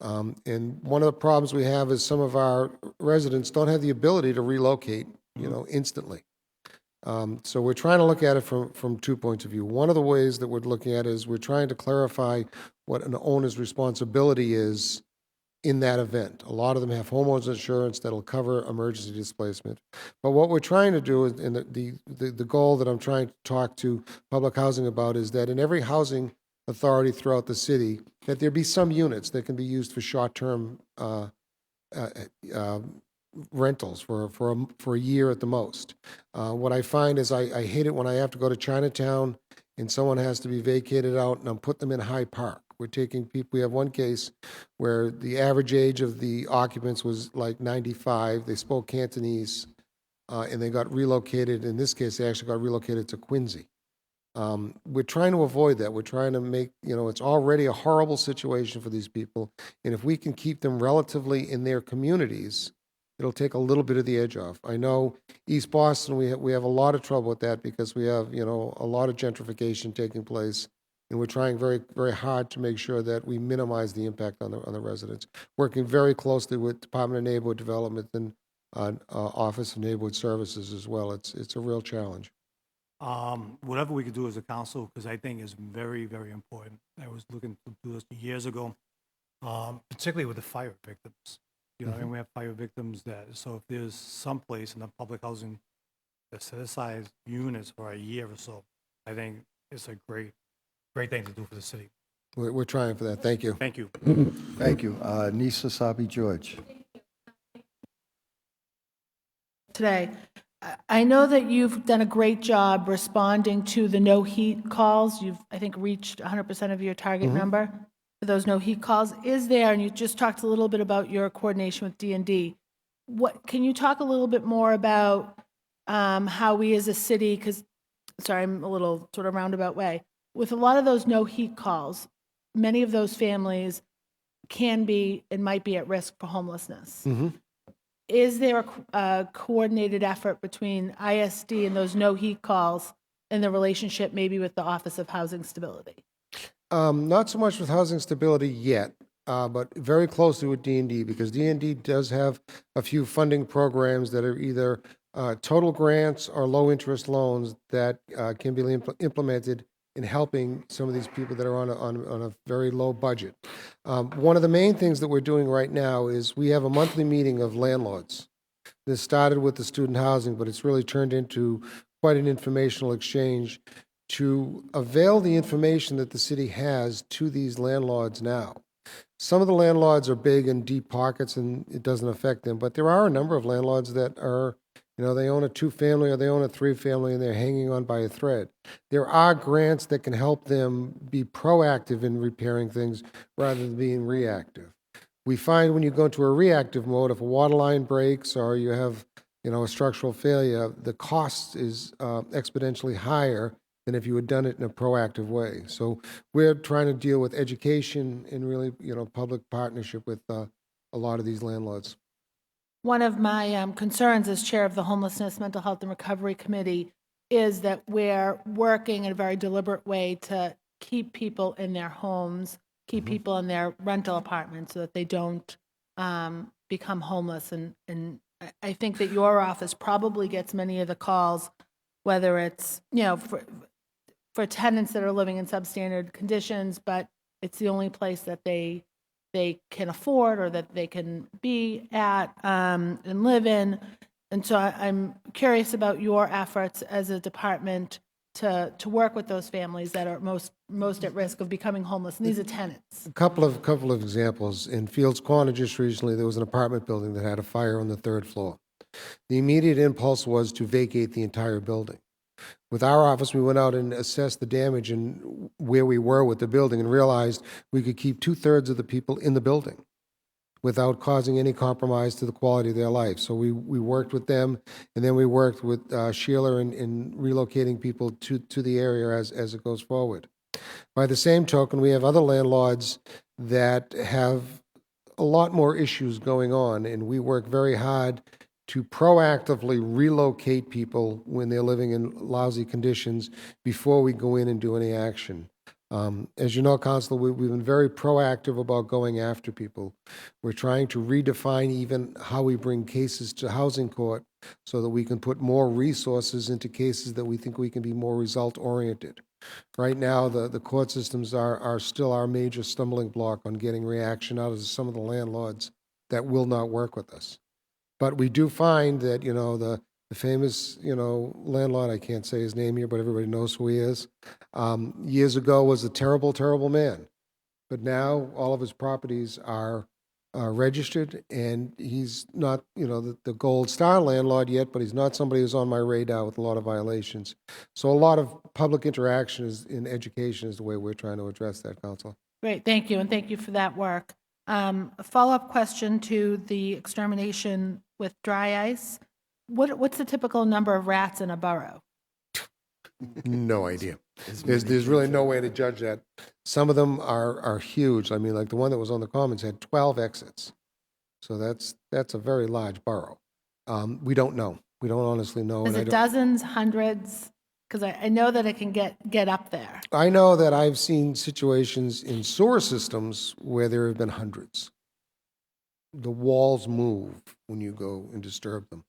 And one of the problems we have is some of our residents don't have the ability to relocate, instantly. So we're trying to look at it from 2 points of view. One of the ways that we're looking at it is we're trying to clarify what an owner's responsibility is in that event. A lot of them have homeowners insurance that'll cover emergency displacement. But what we're trying to do, and the goal that I'm trying to talk to public housing about, is that in every housing authority throughout the city, that there be some units that can be used for short-term rentals for a year at the most. What I find is I hate it when I have to go to Chinatown and someone has to be vacated out and I'm putting them in Hyde Park. We're taking people, we have one case where the average age of the occupants was like 95. They spoke Cantonese and they got relocated. In this case, they actually got relocated to Quincy. We're trying to avoid that. We're trying to make, it's already a horrible situation for these people. And if we can keep them relatively in their communities, it'll take a little bit of the edge off. I know East Boston, we have a lot of trouble with that because we have, a lot of gentrification taking place. And we're trying very, very hard to make sure that we minimize the impact on the residents. Working very closely with Department of Neighborhood Development and Office of Neighborhood Services as well. It's a real challenge. Whatever we could do as a council, because I think is very, very important. I was looking to do this years ago, particularly with the fire victims. And we have fire victims so if there's some place in the public housing that set aside units for a year or so, I think it's a great thing to do for the city. We're trying for that. Thank you. Thank you. Thank you. Nisa Sabi George. Today. I know that you've done a great job responding to the no heat calls. You've, I think, reached 100% of your target number for those no heat calls. Is there, and you just talked a little bit about your coordination with D&D. Can you talk a little bit more about how we as a city, because, sorry, I'm a little sort of roundabout way, with a lot of those no heat calls, many of those families can be and might be at risk for homelessness. Is there a coordinated effort between ISD and those no heat calls and the relationship maybe with the Office of Housing Stability? Not so much with housing stability yet, but very closely with D&D, because D&D does have a few funding programs that are either total grants or low-interest loans that can be implemented in helping some of these people that are on a very low budget. One of the main things that we're doing right now is we have a monthly meeting of landlords. This started with the student housing, but it's really turned into quite an informational exchange to avail the information that the city has to these landlords now. Some of the landlords are big and deep pockets and it doesn't affect them, but there are a number of landlords that are, they own a 2-family or they own a 3-family and they're hanging on by a thread. There are grants that can help them be proactive in repairing things rather than being reactive. We find when you go into a reactive mode, if a water line breaks or you have, a structural failure, the cost is exponentially higher than if you had done it in a proactive way. So we're trying to deal with education and really, public partnership with a lot of these landlords. One of my concerns as chair of the Homelessness, Mental Health, and Recovery Committee is that we're working in a very deliberate way to keep people in their homes, keep people in their rental apartments so that they don't become homeless. And I think that your office probably gets many of the calls, whether it's, for tenants that are living in substandard conditions, but it's the only place that they can afford or that they can be at and live in. And so I'm curious about your efforts as a department to work with those families that are most at risk of becoming homeless. And these are tenants. A couple of examples. In Fields Corner just recently, there was an apartment building that had a fire on the 3rd floor. The immediate impulse was to vacate the entire building. With our office, we went out and assessed the damage and where we were with the building and realized we could keep 2/3 of the people in the building without causing any compromise to the quality of their life. So we worked with them, and then we worked with Sheila in relocating people to the area as it goes forward. By the same token, we have other landlords that have a lot more issues going on, and we work very hard to proactively relocate people when they're living in lousy conditions before we go in and do any action. As you know, Councilor, we've been very proactive about going after people. We're trying to redefine even how we bring cases to housing court so that we can put more resources into cases that we think we can be more result-oriented. Right now, the court systems are still our major stumbling block on getting reaction out of some of the landlords that will not work with us. But we do find that, the famous, landlord, I can't say his name here, but everybody knows who he is, years ago was a terrible, terrible man. But now all of his properties are registered, and he's not, the gold star landlord yet, but he's not somebody who's on my radar with a lot of violations. So a lot of public interaction in education is the way we're trying to address that, Council. Great, thank you, and thank you for that work. A follow-up question to the extermination with dry ice. What's the typical number of rats in a burrow? No idea. There's really no way to judge that. Some of them are huge. I mean, like the one that was on the Commons had 12 exits. So that's a very large borough. We don't know. We don't honestly know. Is and I it don't- dozens, hundreds? Because I know that it can get up there. I know that I've seen situations in sewer systems where there have been hundreds. The walls move when you go and disturb them.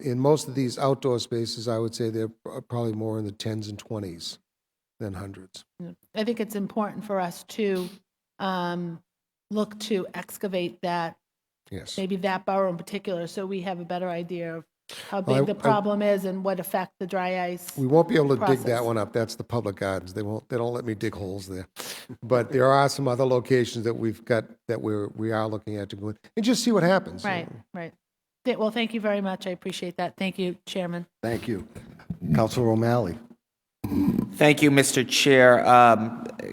In most of these outdoor spaces, I would say they're probably more in the 10s and 20s than hundreds. I think it's important for us to look to excavate that, Yes. maybe that borough in particular, so we have a better idea of how Well, big the problem is and what effect the dry ice. We won't be able to dig process. that one up. That's the public gardens. They don't let me dig holes there. But there are some other locations that we've got that we are looking at to go in and just see what happens. Right, right. Well, thank you very much. I appreciate that. Thank you, Chairman. Thank you. Councilor O'Malley. Thank you, Mr. Chair.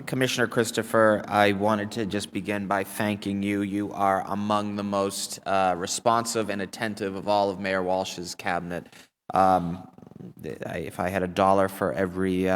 Commissioner Christopher, I wanted to just begin by thanking you. You are among the most responsive and attentive of all of Mayor Walsh's cabinet. If I had $1 for every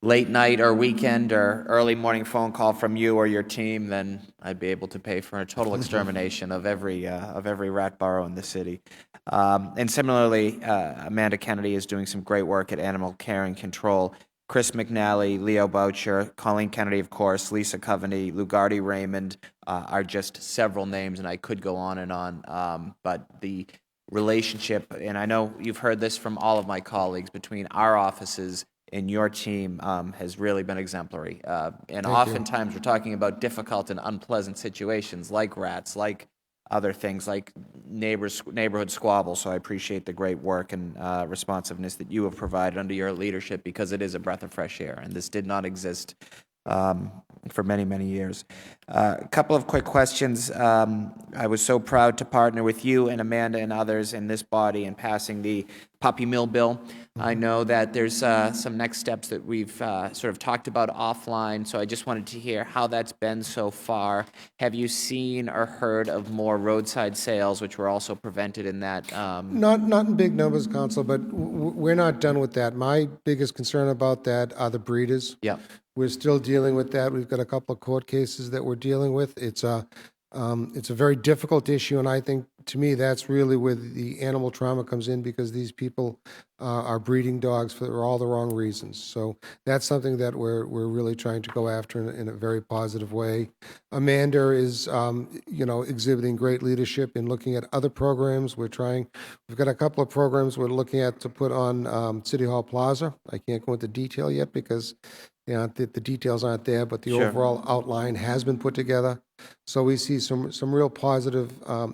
late night or weekend or early morning phone call from you or your team, then I'd be able to pay for a total extermination of every rat burrow in the city. And similarly, Amanda Kennedy is doing some great work at Animal Care and Control. Chris McNally, Leo Boucher, Colleen Kennedy, of course, Lisa Coveney, Lugardi Raymond are just several names, and I could go on and on. But the relationship, and I know you've heard this from all of my colleagues, between our offices and your team has really been exemplary. And oftentimes we're talking about difficult and unpleasant situations like rats, like other things like neighborhood squabbles. So I appreciate the great work and responsiveness that you have provided under your leadership, because it is a breath of fresh air, and this did not exist for many, many years. A couple of quick questions. I was so proud to partner with you and Amanda and others in this body in passing the puppy mill bill. I know that there's some next steps that we've sort of talked about offline, so I just wanted to hear how that's been so far. Have you seen or heard of more roadside sales, which were also prevented in that? Not in big numbers, Council, but we're not done with that. My biggest concern about that are the breeders. Yeah. We're still dealing with that. We've got a couple of court cases that we're dealing with. It's a very difficult issue, and I think, to me, that's really where the animal trauma comes in, because these people are breeding dogs for all the wrong reasons. So that's something that we're really trying to go after in a very positive way. Amanda is, exhibiting great leadership in looking at other programs. We've got a couple of programs we're looking at to put on City Hall Plaza. I can't go into detail yet because the details aren't there, but the Sure. overall outline has been put together. So we see some real positive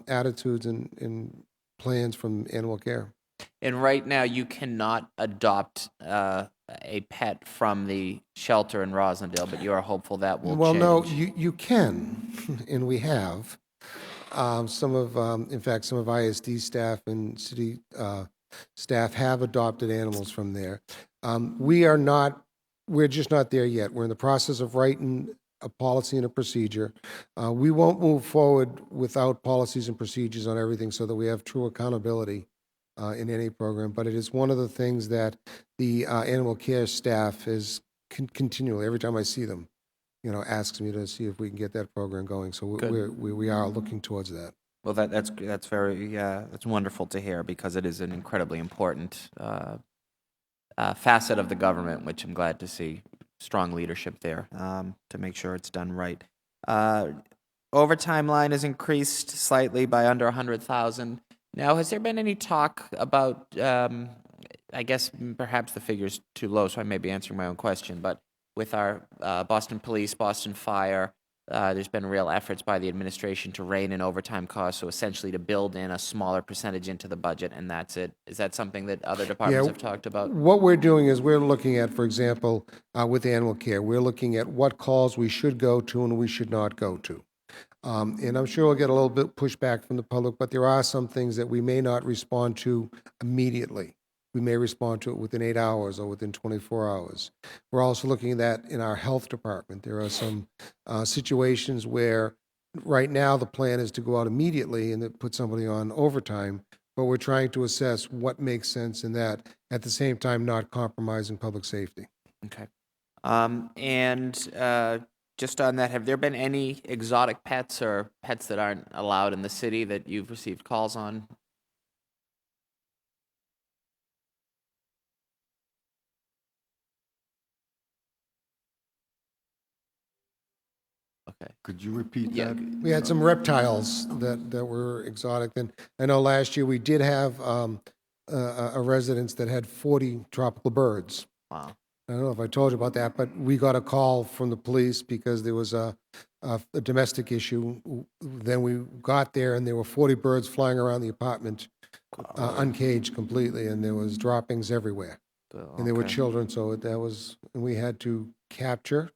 attitudes and plans from Animal Care. And right now, you cannot adopt a pet from the shelter in Rosendale, but you are hopeful that will Well, change. no, you can, and we have. In fact, some of ISD staff and city staff have adopted animals from there. We're just not there yet. We're in the process of writing a policy and a procedure. We won't move forward without policies and procedures on everything so that we have true accountability in any program. But it is one of the things that the animal care staff is continually, every time I see them, asks me to see if we can get that program going. So we are looking towards that. Well, that's that's wonderful to hear, because it is an incredibly important facet of the government, which I'm glad to see strong leadership there to make sure it's done right. Overtime line has increased slightly by under 100,000. Now, has there been any talk about? I guess perhaps the figure's too low, so I may be answering my own question. But with our Boston Police, Boston Fire, there's been real efforts by the administration to rein in overtime costs, so essentially to build in a smaller percentage into the budget, and that's it. Is that something that other departments have talked about? What we're doing is we're looking at, for example, with animal care, we're looking at what calls we should go to and we should not go to. And I'm sure we'll get a little bit pushback from the public, but there are some things that we may not respond to immediately. We may respond to it within 8 hours or within 24 hours. We're also looking at that in our health department. There are some situations where right now the plan is to go out immediately and put somebody on overtime, but we're trying to assess what makes sense in that, at the same time not compromising public safety. Okay. Just on that, have there been any exotic pets or pets that aren't allowed in the city that you've received calls on? Okay. Could you repeat Yeah. that? We had some reptiles that were exotic. And I know last year we did have a residence that had 40 tropical birds. Wow. I don't know if I told you about that, but we got a call from the police because there was a domestic issue. Then we got there and there were 40 birds flying around the apartment, uncaged completely, and there was droppings everywhere. And there were Okay. children, so and we had to capture,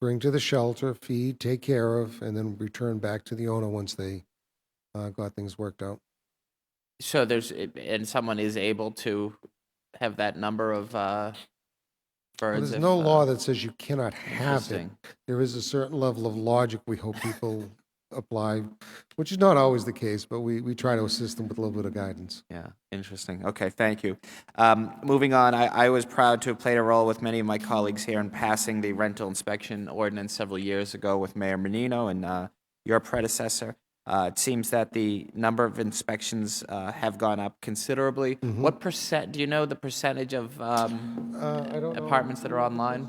bring to the shelter, feed, take care of, and then return back to the owner once they got things worked out. So and someone is able to have that number of Well, birds? there's if, no law that says you cannot have it. interesting. There is a certain level of logic we hope people apply, which is not always the case, but we try to assist them with a little bit of guidance. Yeah, interesting. Okay, thank you. Moving on, I was proud to have played a role with many of my colleagues here in passing the rental inspection ordinance several years ago with Mayor Menino and your predecessor. It seems that the number of inspections have gone up considerably. What percent, do you know the percentage of I don't know. apartments that are online?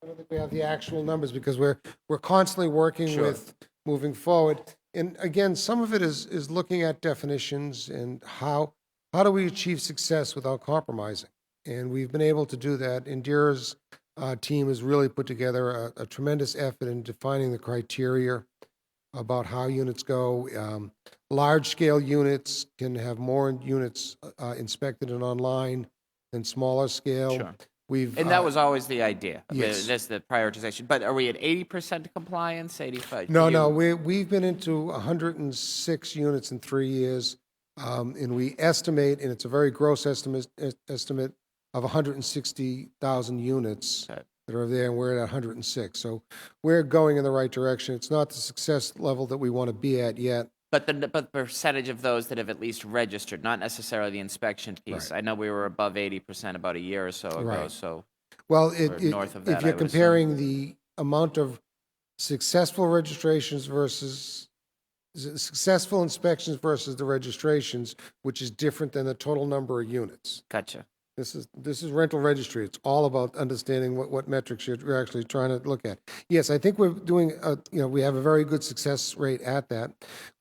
I don't think we have the actual numbers because we're constantly working Sure. with moving forward. And again, some of it is looking at definitions and how do we achieve success without compromising? And we've been able to do that. Indira's team has really put together a tremendous effort in defining the criteria about how units go. Large-scale units can have more units inspected and online than smaller scale. Sure. We've And that was always the idea. Yes. That's the prioritization. But are we at 80% compliance, 85? No, we've been into 106 units in 3 years, and we estimate, and it's a very gross estimate of 160,000 units Okay. that are there, and we're at 106. So we're going in the right direction. It's not the success level that we want to be at yet. But the percentage of those that have at least registered, not necessarily the inspection piece. Right. I know we were above 80% about a year or so ago, Right. so Well, north of that, if I you're would assume. comparing the amount of successful registrations versus successful inspections versus the registrations, which is different than the total number of units. gotcha. This is rental registry. It's all about understanding what metrics you're actually trying to look at. Yes, I think we're doing, we have a very good success rate at that.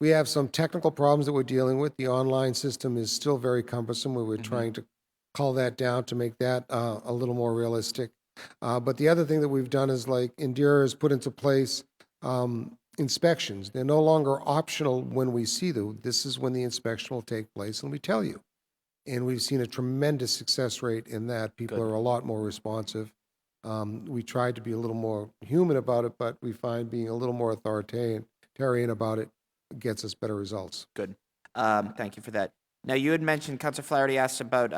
We have some technical problems that we're dealing with. The online system is still very cumbersome, where we're trying to cull that down to make that a little more realistic. But the other thing that we've done is, like, Indira has put into place inspections. They're no longer optional when we see them. This is when the inspection will take place, and we tell you. And we've seen a tremendous success rate in that. People are a lot more responsive. We tried to be a little more human about it, but we find being a little more authoritarian about it gets us better results. Good. Thank you for that. Now, you had mentioned, Councilor Flaherty asked about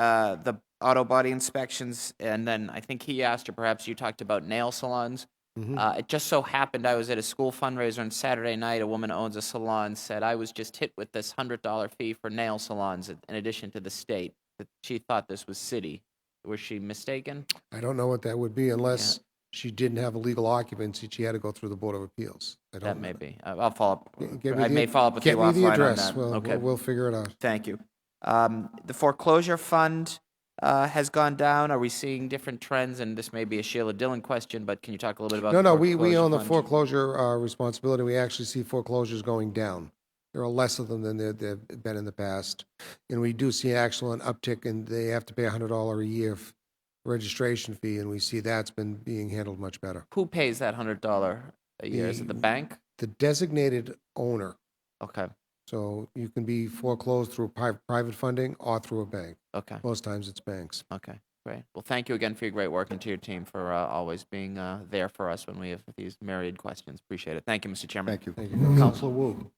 the auto body inspections, and then I think he asked, or perhaps you talked about nail salons. It just so happened I was at a school fundraiser on Saturday night. A woman who owns a salon said, I was just hit with this $100 fee for nail salons in addition to the state. That she thought this was city. Was she mistaken? I don't know what that would be unless she didn't have a legal occupancy. She had to go through the Board of Appeals. I don't That know. may be. I'll follow up. Get me I the- may follow up with you Get me offline the on address. that. We'll, Okay. we'll figure it out. Thank you. The foreclosure fund has gone down. Are we seeing different trends? And this may be a Sheila Dillon question, but can you talk a little bit about No, the we foreclosure own the fund? foreclosure responsibility. We actually see foreclosures going down. There are less of them than there have been in the past. And we do see actually an uptick, and they have to pay $100 a year registration fee, and we see that's been being handled much better. Who pays that $100 a year? Is it the bank? The designated owner. Okay. So you can be foreclosed through private funding or through a bank. Okay. Most times it's banks. Okay. Great. Well, thank you again for your great work and to your team for always being there for us when we have these myriad questions. Appreciate it. Thank you, Mr. Chairman. Thank you. Thank you. Counselor Wu.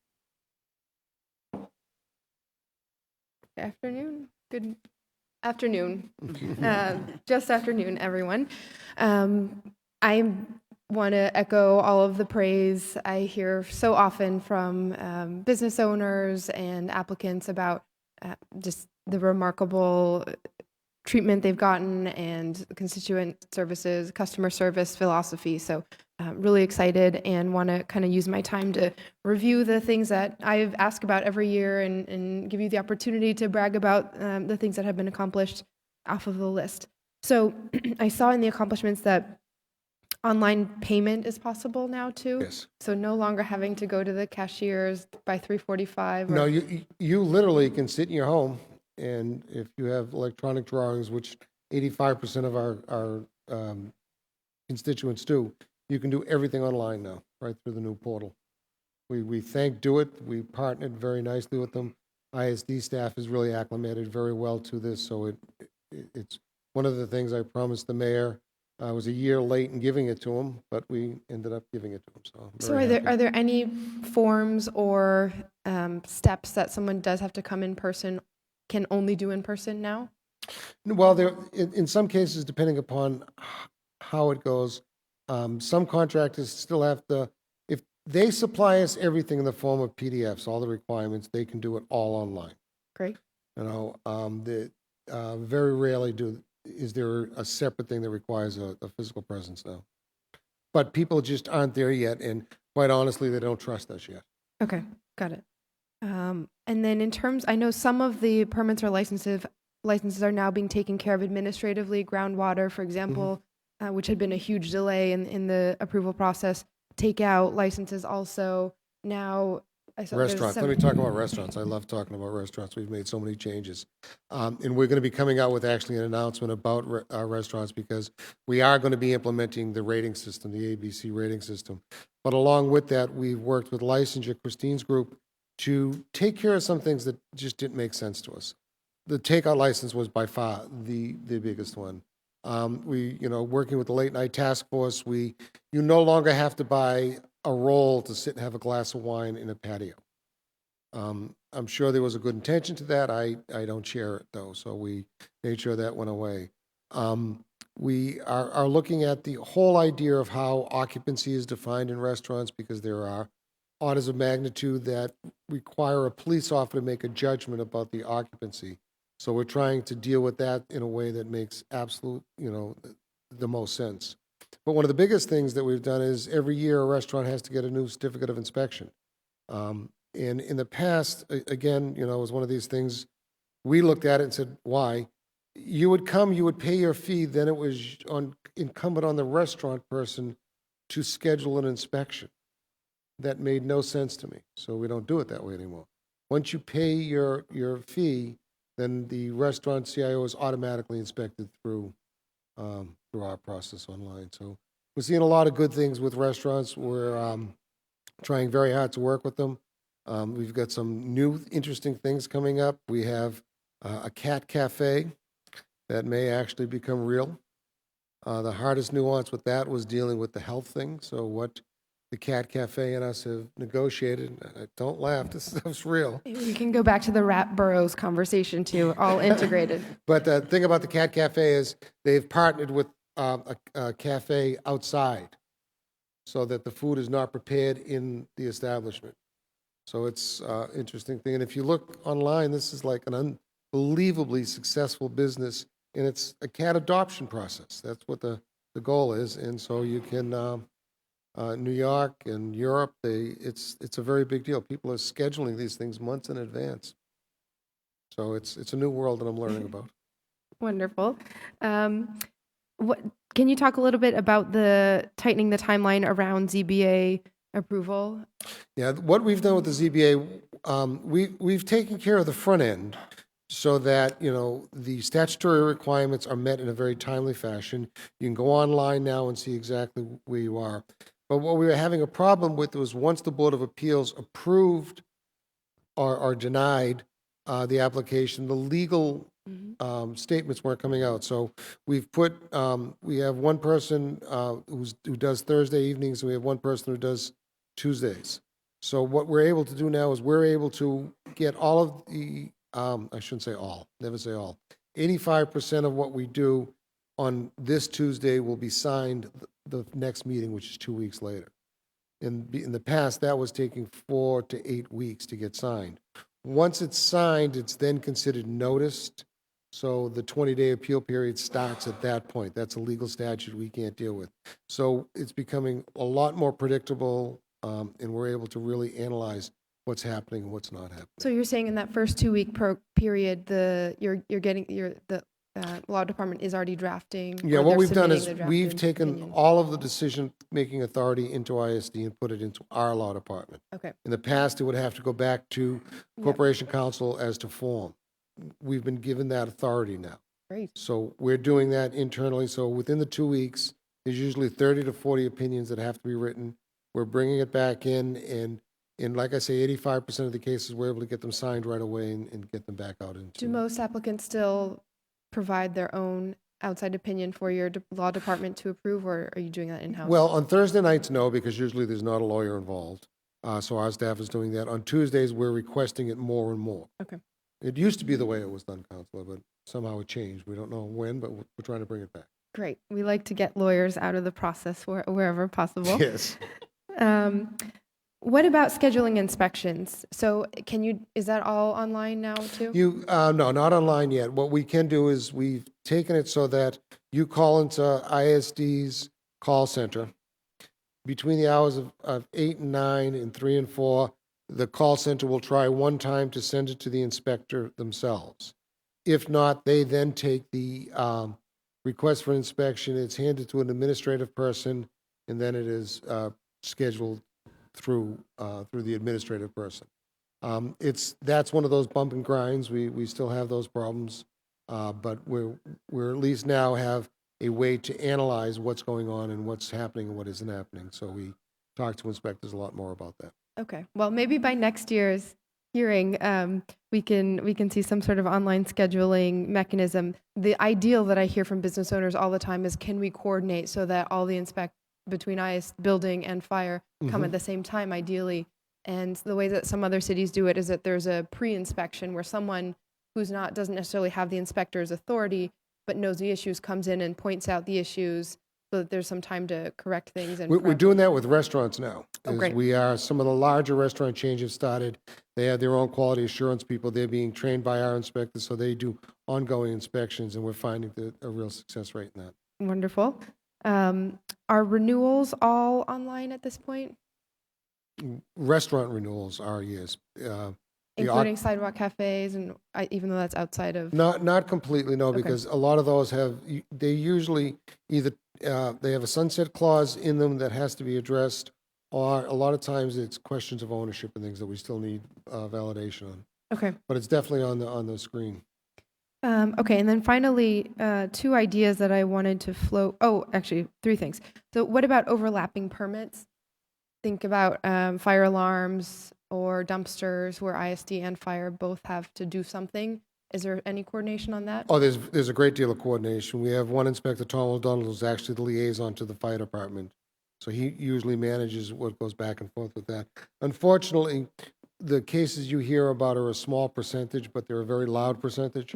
Afternoon. Good afternoon. Just afternoon, everyone. I want to echo all of the praise I hear so often from business owners and applicants about just the remarkable treatment they've gotten and constituent services, customer service philosophy. So really excited and want to kind of use my time to review the things that I've asked about every year and give you the opportunity to brag about the things that have been accomplished off of the list. So I saw in the accomplishments that online payment is possible now too. Yes. So no longer having to go to the cashiers by 3:45. No, you literally can sit in your home, and if you have electronic drawings, which 85% of our constituents do, you can do everything online now, right through the new portal. We thank Do It. We partnered very nicely with them. ISD staff is really acclimated very well to this, so it's one of the things I promised the mayor. I was a year late in giving it to him, but we ended up giving it to him. So, I'm So very happy. are there any forms or steps that someone does have to come in person, can only do in person now? Well, there in some cases, depending upon how it goes, some contractors still have to. If they supply us everything in the form of PDFs, all the requirements, they can do it all online. Great. You know, very rarely is there a separate thing that requires a physical presence now. But people just aren't there yet, and quite honestly, they don't trust us yet. Okay, got it. And then in terms, I know some of the permits or licenses are now being taken care of administratively. Groundwater, for example, which had been a huge delay in the approval process. Takeout licenses also now. I saw there's Restaurants. some- Let me talk about restaurants. I love talking about restaurants. We've made so many changes. And we're going to be coming out with actually an announcement about restaurants because we are going to be implementing the rating system, the ABC rating system. But along with that, we've worked with licensure, Christine's group, to take care of some things that just didn't make sense to us. The takeout license was by far the biggest one. Working with the late night task force, you no longer have to buy a roll to sit and have a glass of wine in a patio. I'm sure there was a good intention to that. I don't share it though, so we made sure that went away. We are looking at the whole idea of how occupancy is defined in restaurants because there are orders of magnitude that require a police officer to make a judgment about the occupancy. So we're trying to deal with that in a way that makes absolute, the most sense. But one of the biggest things that we've done is every year a restaurant has to get a new certificate of inspection. And in the past, again, it was one of these things, we looked at it and said, why? You would come, you would pay your fee, then it was incumbent on the restaurant person to schedule an inspection. That made no sense to me, so we don't do it that way anymore. Once you pay your fee, then the restaurant CIO is automatically inspected through our process online. So we're seeing a lot of good things with restaurants. We're trying very hard to work with them. We've got some new interesting things coming up. We have a cat cafe that may actually become real. The hardest nuance with that was dealing with the health thing. So what the cat cafe and us have negotiated, don't laugh, this stuff's real. We can go back to the rat burrows conversation too, all integrated. But the thing about the cat cafe is they've partnered with a cafe outside so that the food is not prepared in the establishment. So it's an interesting thing. And if you look online, this is like an unbelievably successful business, and it's a cat adoption process. That's what the goal is. And so you can, New York and Europe, it's a very big deal. People are scheduling these things months in advance. So it's a new world that I'm learning about. Wonderful. Can you talk a little bit about the tightening the timeline around ZBA approval? Yeah, what we've done with the ZBA, we've taken care of the front end so that, the statutory requirements are met in a very timely fashion. You can go online now and see exactly where you are. But what we were having a problem with was once the Board of Appeals approved or denied the application, the legal statements weren't coming out. So we have one person who does Thursday evenings, and we have one person who does Tuesdays. So what we're able to do now is we're able to get all of the, I shouldn't say all, never say all, 85% of what we do on this Tuesday will be signed the next meeting, which is 2 weeks later. In the past, that was taking 4 to 8 weeks to get signed. Once it's signed, it's then considered noticed. So the 20-day appeal period starts at that point. That's a legal statute we can't deal with. So it's becoming a lot more predictable, and we're able to really analyze what's happening and what's not happening. So you're saying in that first 2-week period, the law department is already drafting? Yeah, or what they're we've done submitting is the drafted we've taken opinion? all of the decision-making authority into ISD and put it into our law department. Okay, In the past, it would have to go back to Corporation Counsel as to form. We've been given that authority now. great. So we're doing that internally. So within the 2 weeks, there's usually 30 to 40 opinions that have to be written. We're bringing it back in like I say, 85% of the cases, we're able to get them signed right away and get them back out into. Do most applicants still provide their own outside opinion for your law department to approve, or are you doing that in-house? Well, on Thursday nights, no, because usually there's not a lawyer involved. So our staff is doing that. On Tuesdays, we're requesting it more and more. Okay. It used to be the way it was done, Counselor, but somehow it changed. We don't know when, but we're trying to bring it back. Great. We like to get lawyers out of the process wherever possible. Yes. What about scheduling inspections? So is that all online now too? No, not online yet. What we can do is we've taken it so that you call into ISD's call center between the hours of 8 and 9 and 3 and 4. The call center will try one time to send it to the inspector themselves. If not, they then take the request for inspection. It's handed to an administrative person, and then it is scheduled through the administrative person. That's one of those bump and grinds. We still have those problems, but we're at least now have a way to analyze what's going on and what's happening and what isn't happening. So we talk to inspectors a lot more about that. Okay. Well, maybe by next year's hearing, we can see some sort of online scheduling mechanism. The ideal that I hear from business owners all the time is, can we coordinate so that all the between IS building and fire come at the same time, ideally. And the way that some other cities do it is that there's a pre-inspection where someone who's doesn't necessarily have the inspector's authority, but knows the issues, comes in and points out the issues so that there's some time to correct things. And We're doing that with restaurants now. Oh, great. Some of the larger restaurant chains have started. They have their own quality assurance people. They're being trained by our inspectors, so they do ongoing inspections, and we're finding a real success rate in that. Wonderful. Are renewals all online at this point? Restaurant renewals are, yes. Including sidewalk cafes, and even though that's outside of... Not completely, no, Okay. because a lot of those they usually either, they have a sunset clause in them that has to be addressed, or a lot of times it's questions of ownership and things that we still need validation on. Okay. But it's definitely on the screen. Okay, and then finally, 2 ideas that I wanted to float. Oh, actually, 3 things. So what about overlapping permits? Think about fire alarms or dumpsters where ISD and fire both have to do something. Is there any coordination on that? Oh, there's a great deal of coordination. We have one inspector, Tom O'Donnell, who's actually the liaison to the fire department. So he usually manages what goes back and forth with that. Unfortunately, the cases you hear about are a small percentage, but they're a very loud percentage.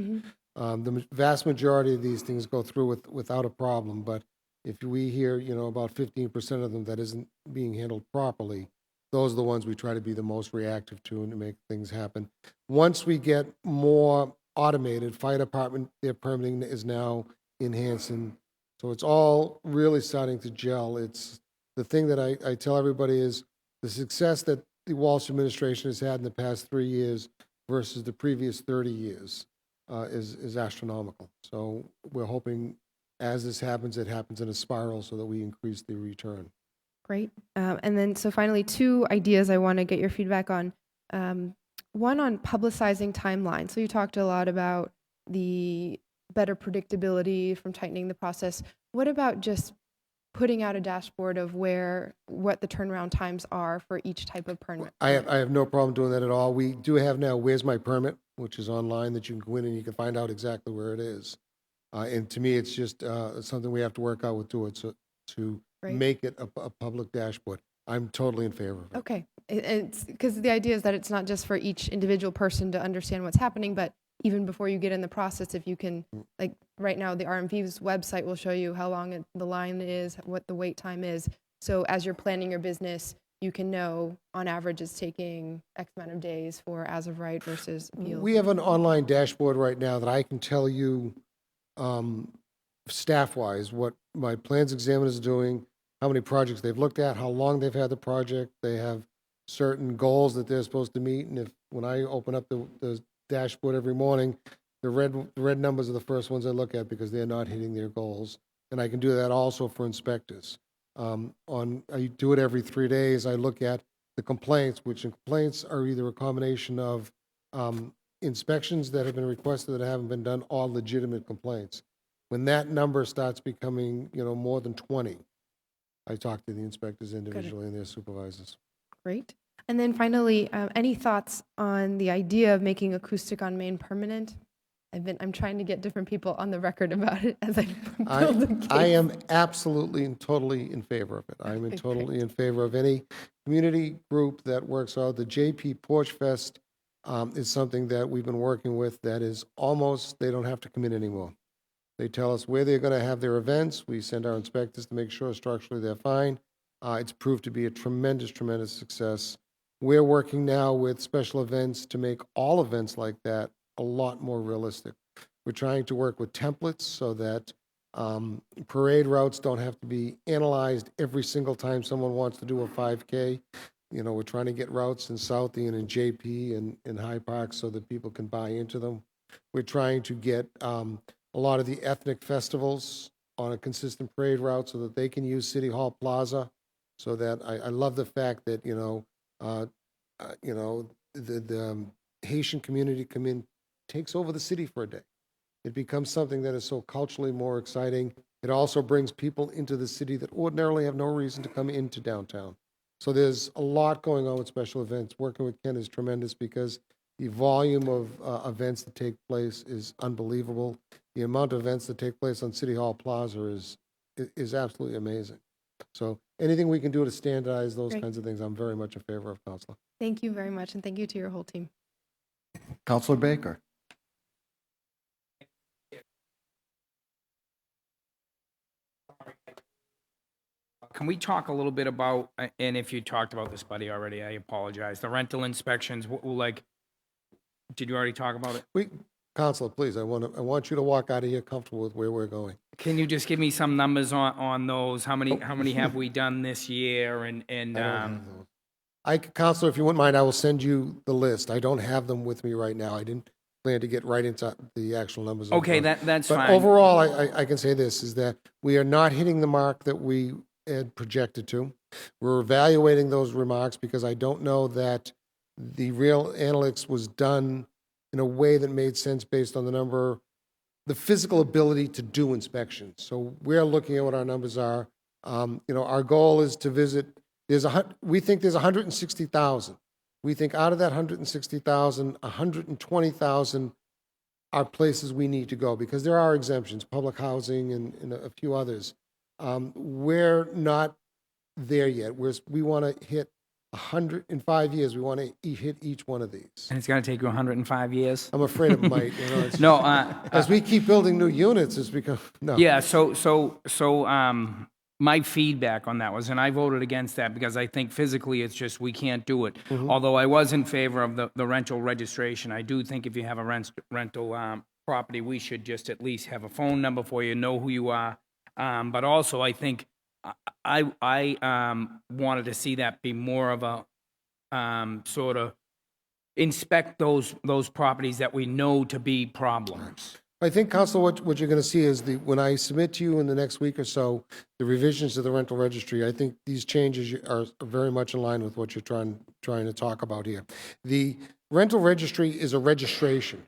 The vast majority of these things go through without a problem, but if we hear, about 15% of them that isn't being handled properly, those are the ones we try to be the most reactive to and to make things happen. Once we get more automated, fire department, their permitting is now enhanced, and so it's all really starting to gel. It's the thing that I tell everybody is the success that the Walsh administration has had in the past 3 years versus the previous 30 years is astronomical. So we're hoping as this happens, it happens in a spiral so that we increase the return. Great. And then, so finally, 2 ideas I want to get your feedback on. One on publicizing timelines. So you talked a lot about the better predictability from tightening the process. What about just putting out a dashboard of what the turnaround times are for each type of permit? I have no problem doing that at all. We do have now Where's My Permit, which is online that you can go in and you can find out exactly where it is. And to me, it's just something we have to work out with to Right. make it a public dashboard. I'm totally in favor of it. Okay. It's because the idea is that it's not just for each individual person to understand what's happening, but even before you get in the process, if you can, like right now, the RMV's website will show you how long the line is, what the wait time is. So as you're planning your business, you can know on average it's taking X amount of days for as of right versus appeals. We have an online dashboard right now that I can tell you, staff-wise, what my plans examiners are doing, how many projects they've looked at, how long they've had the project. They have certain goals that they're supposed to meet, and when I open up the dashboard every morning, the red numbers are the first ones I look at because they're not hitting their goals. And I can do that also for inspectors. I do it every 3 days. I look at the complaints, which complaints are either a combination of inspections that have been requested that haven't been done, or legitimate complaints. When that number starts becoming, more than 20, I talk to the inspectors individually and their supervisors. Great. And then finally, any thoughts on the idea of making acoustic on Main permanent? I'm trying to get different people on the record about it as I build the case. I am absolutely and totally in favor of it. I'm totally in favor of any community group that works out. The JP Porch Fest is something that we've been working with that is almost, they don't have to come in anymore. They tell us where they're going to have their events. We send our inspectors to make sure structurally they're fine. It's proved to be a tremendous, tremendous success. We're working now with special events to make all events like that a lot more realistic. We're trying to work with templates so that parade routes don't have to be analyzed every single time someone wants to do a 5K. We're trying to get routes in Southie and in JP and in Hyde Park so that people can buy into them. We're trying to get a lot of the ethnic festivals on a consistent parade route so that they can use City Hall Plaza. So that I love the fact that the Haitian community takes over the city for a day. It becomes something that is so culturally more exciting. It also brings people into the city that ordinarily have no reason to come into downtown. So there's a lot going on with special events. Working with Ken is tremendous because the volume of events that take place is unbelievable. The amount of events that take place on City Hall Plaza is absolutely amazing. So anything we can do to standardize those kinds of things, I'm very much in favor of, Councilor. Thank you very much, and thank you to your whole team. Councilor Baker. Can we talk a little bit about, and if you talked about this, buddy, already, I apologize, the rental inspections, did you already talk about it? Councilor, please, I want you to walk out of here comfortable with where we're going. Can you just give me some numbers on those? How many have we done this year? Councilor, if you wouldn't mind, I will send you the list. I don't have them with me right now. I didn't plan to get right into the actual numbers. Okay, that's but fine. But overall, I can say this, is that we are not hitting the mark that we had projected to. We're evaluating those remarks because I don't know that the real analytics was done in a way that made sense based on the physical ability to do inspections. So we're looking at what our numbers are. Our goal is to visit, we think there's 160,000. We think out of that 160,000, 120,000 are places we need to go because there are exemptions, public housing and a few others. We're not there yet. We want to hit 100 in 5 years. We want to hit each one of these. And it's going to take you 105 years? I'm afraid it might. No. As we keep building new units, it's become no. Yeah. So my feedback on that was, and I voted against that because I think physically it's just we can't do it. Mm-hmm. Although I was in favor of the rental registration, I do think if you have a rental property, we should just at least have a phone number for you, know who you are. But also, I think I wanted to see that be more of a sort of inspect those properties that we know to be problems. I think, Councilor, what you're going to see is when I submit to you in the next week or so the revisions to the rental registry, I think these changes are very much in line with what you're trying to talk about here. The rental registry is a registration.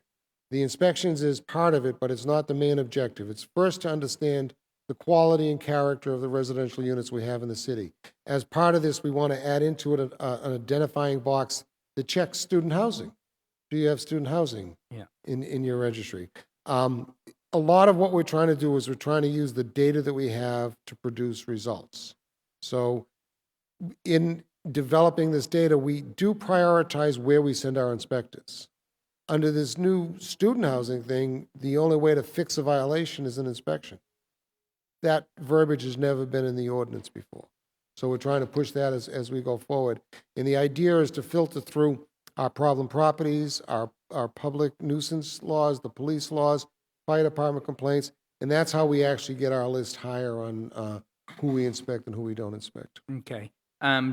The inspections is part of it, but it's not the main objective. It's first to understand the quality and character of the residential units we have in the city. As part of this, we want to add into it an identifying box that checks student housing. Do you have student housing in your registry? A lot of what we're trying to do is we're trying to use the data that we have to produce results. So in developing this data, we do prioritize where we send our inspectors. Under this new student housing thing, the only way to fix a violation is an inspection. That verbiage has never been in the ordinance before. So we're trying to push that as we go forward. And the idea is to filter through our problem properties, our public nuisance laws, the police laws, fire department complaints, and that's how we actually get our list higher on who we inspect and who we don't inspect. Okay.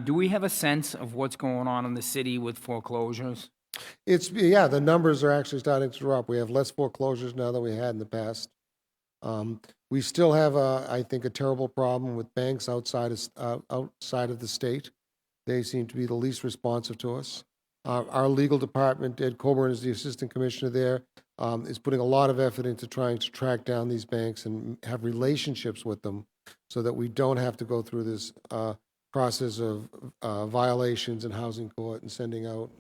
Do we have a sense of what's going on in the city with foreclosures? Yeah, the numbers are actually starting to drop. We have less foreclosures now than we had in the past. We still have, I think, a terrible problem with banks outside of the state. They seem to be the least responsive to us. Our legal department, Ed Coburn is the assistant commissioner there, is putting a lot of effort into trying to track down these banks and have relationships with them so that we don't have to go through this process of violations in housing court and sending out.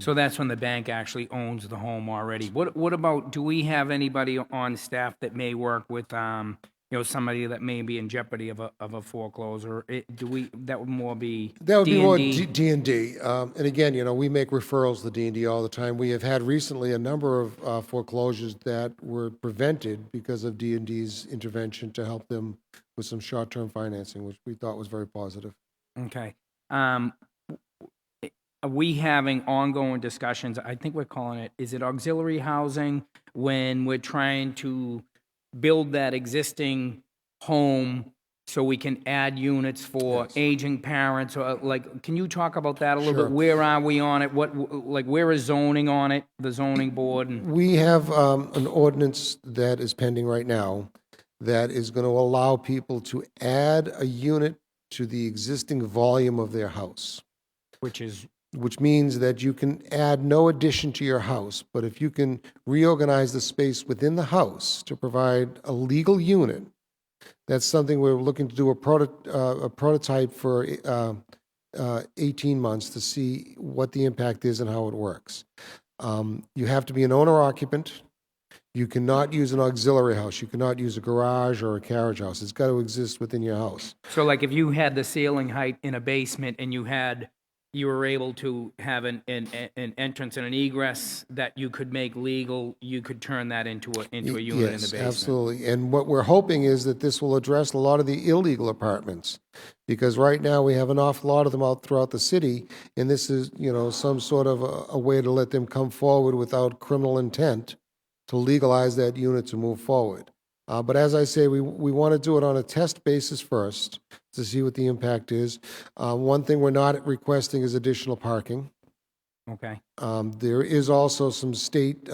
So that's when the bank actually owns the home already. What about, do we have anybody on staff that may work with, somebody that may be in jeopardy of a foreclosure? That would more be That would be more D&D? D&D. And again, we make referrals to D&D all the time. We have had recently a number of foreclosures that were prevented because of D&D's intervention to help them with some short-term financing, which we thought was very positive. Okay. Are we having ongoing discussions? I think we're calling it, is it auxiliary housing, when we're trying to build that existing home so we can add units for aging parents? Or can you talk about that a little Sure. bit? Where are we on it? Where is zoning on it, the zoning board? And We have an ordinance that is pending right now that is going to allow people to add a unit to the existing volume of their house, which means that you can add no addition to your house, but if you can reorganize the space within the house to provide a legal unit, that's something we're looking to do a prototype for 18 months to see what the impact is and how it works. You have to be an owner-occupant. You cannot use an auxiliary house. You cannot use a garage or a carriage house. It's got to exist within your house. so if you had the ceiling height in a basement and you were able to have an entrance and an egress that you could make legal, you could turn that into a unit in the Yes, basement. absolutely. And what we're hoping is that this will address a lot of the illegal apartments, because right now we have an awful lot of them out throughout the city, and this is, some sort of a way to let them come forward without criminal intent to legalize that unit to move forward. But as I say, we want to do it on a test basis first to see what the impact is. One thing we're not requesting is additional parking. Okay. There is also some state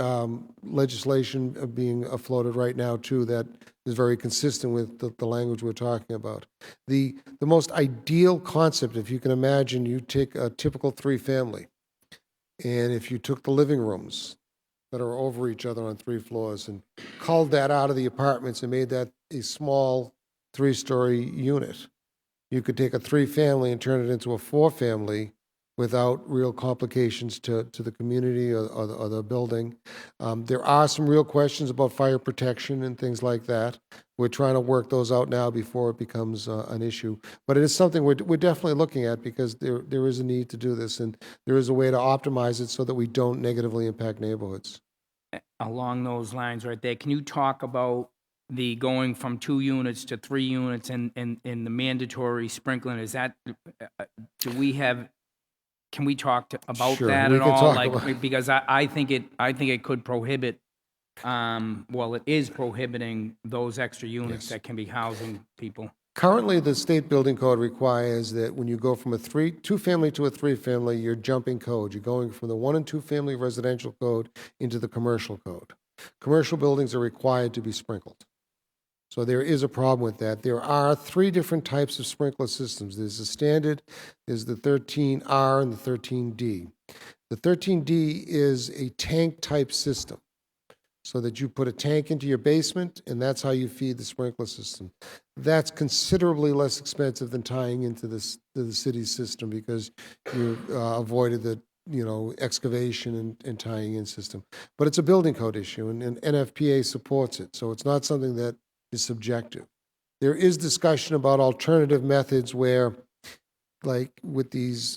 legislation being floated right now, too, that is very consistent with the language we're talking about. The most ideal concept, if you can imagine, you take a typical three-family, and if you took the living rooms that are over each other on 3 floors and culled that out of the apartments and made that a small 3-story unit, you could take a 3-family and turn it into a 4-family without real complications to the community or the building. There are some real questions about fire protection and things like that. We're trying to work those out now before it becomes an issue. But it is something we're definitely looking at, because there is a need to do this, and there is a way to optimize it so that we don't negatively impact neighborhoods. Along those lines right there, can you talk about the going from 2 units to 3 units and the mandatory sprinkling? Is that, can we talk about Sure, that we at can all? talk about- Because I think it could prohibit, it is prohibiting those extra units Yes. that can be housing people. Currently, the state building code requires that when you go from a 2-family to a 3-family, you're jumping code. You're going from the 1- and 2-family residential code into the commercial code. Commercial buildings are required to be sprinkled. So there is a problem with that. There are 3 different types of sprinkler systems. There's the standard, there's the 13R, and the 13D. The 13D is a tank-type system, so that you put a tank into your basement, and that's how you feed the sprinkler system. That's considerably less expensive than tying into the city's system, because you avoided the excavation and tying in system. But it's a building code issue, and NFPA supports it, so it's not something that is subjective. There is discussion about alternative methods where, like with these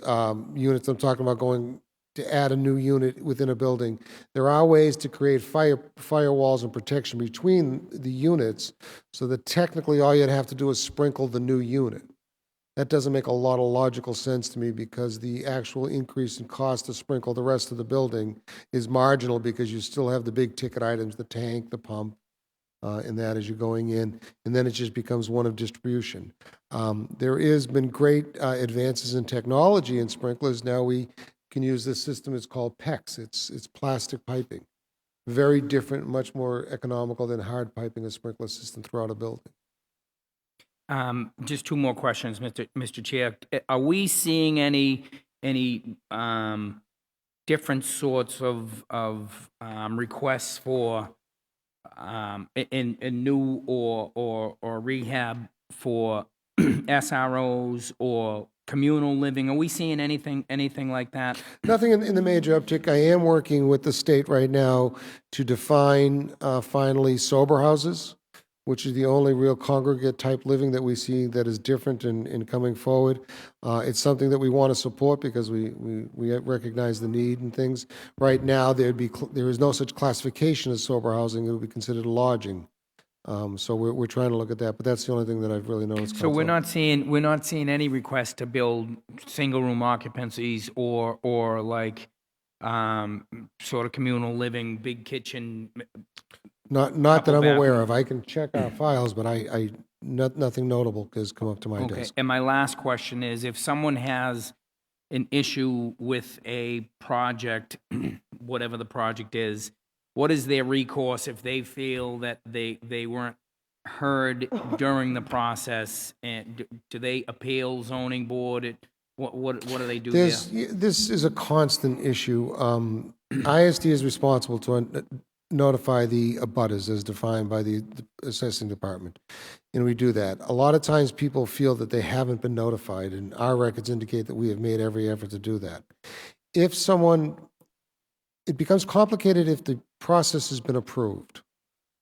units I'm talking about, going to add a new unit within a building, there are ways to create firewalls and protection between the units, so that technically all you'd have to do is sprinkle the new unit. that doesn't make a lot of logical sense to me because the actual increase in cost to sprinkle the rest of the building is marginal because you still have the big ticket items, the tank, the pump, and that as you're going in, and then it just becomes one of distribution. There has been great advances in technology in sprinklers. Now we can use this system. It's called PEX. It's plastic piping. Very different, much more economical than hard piping a sprinkler system throughout a building. Just two more questions, Mr. Chair. Are we seeing any different sorts of requests for in new or rehab for SROs or communal living? Are we seeing anything like that? Nothing in the major uptick. I am working with the state right now to define finally sober houses, which is the only real congregate type living that we see that is different in coming forward. It's something that we want to support because we recognize the need and things. Right now, there is no such classification as sober housing. It would be considered lodging. So we're trying to look at that, but that's the only thing that I've really noticed. So we're not seeing any requests to build single room occupancies or like sort of communal living, big kitchen. Not that I'm couple aware of. I can check our files, but nothing notable has come up to my Okay. desk. And my last question is, if someone has an issue with a project, whatever the project is, what is their recourse if they feel that they weren't heard during the process? And do they appeal zoning board? What do they do there? This is a constant issue. ISD is responsible to notify the abutters as defined by the assessing department, and we do that. A lot of times people feel that they haven't been notified, and our records indicate that we have made every effort to do that. It becomes complicated if the process has been approved.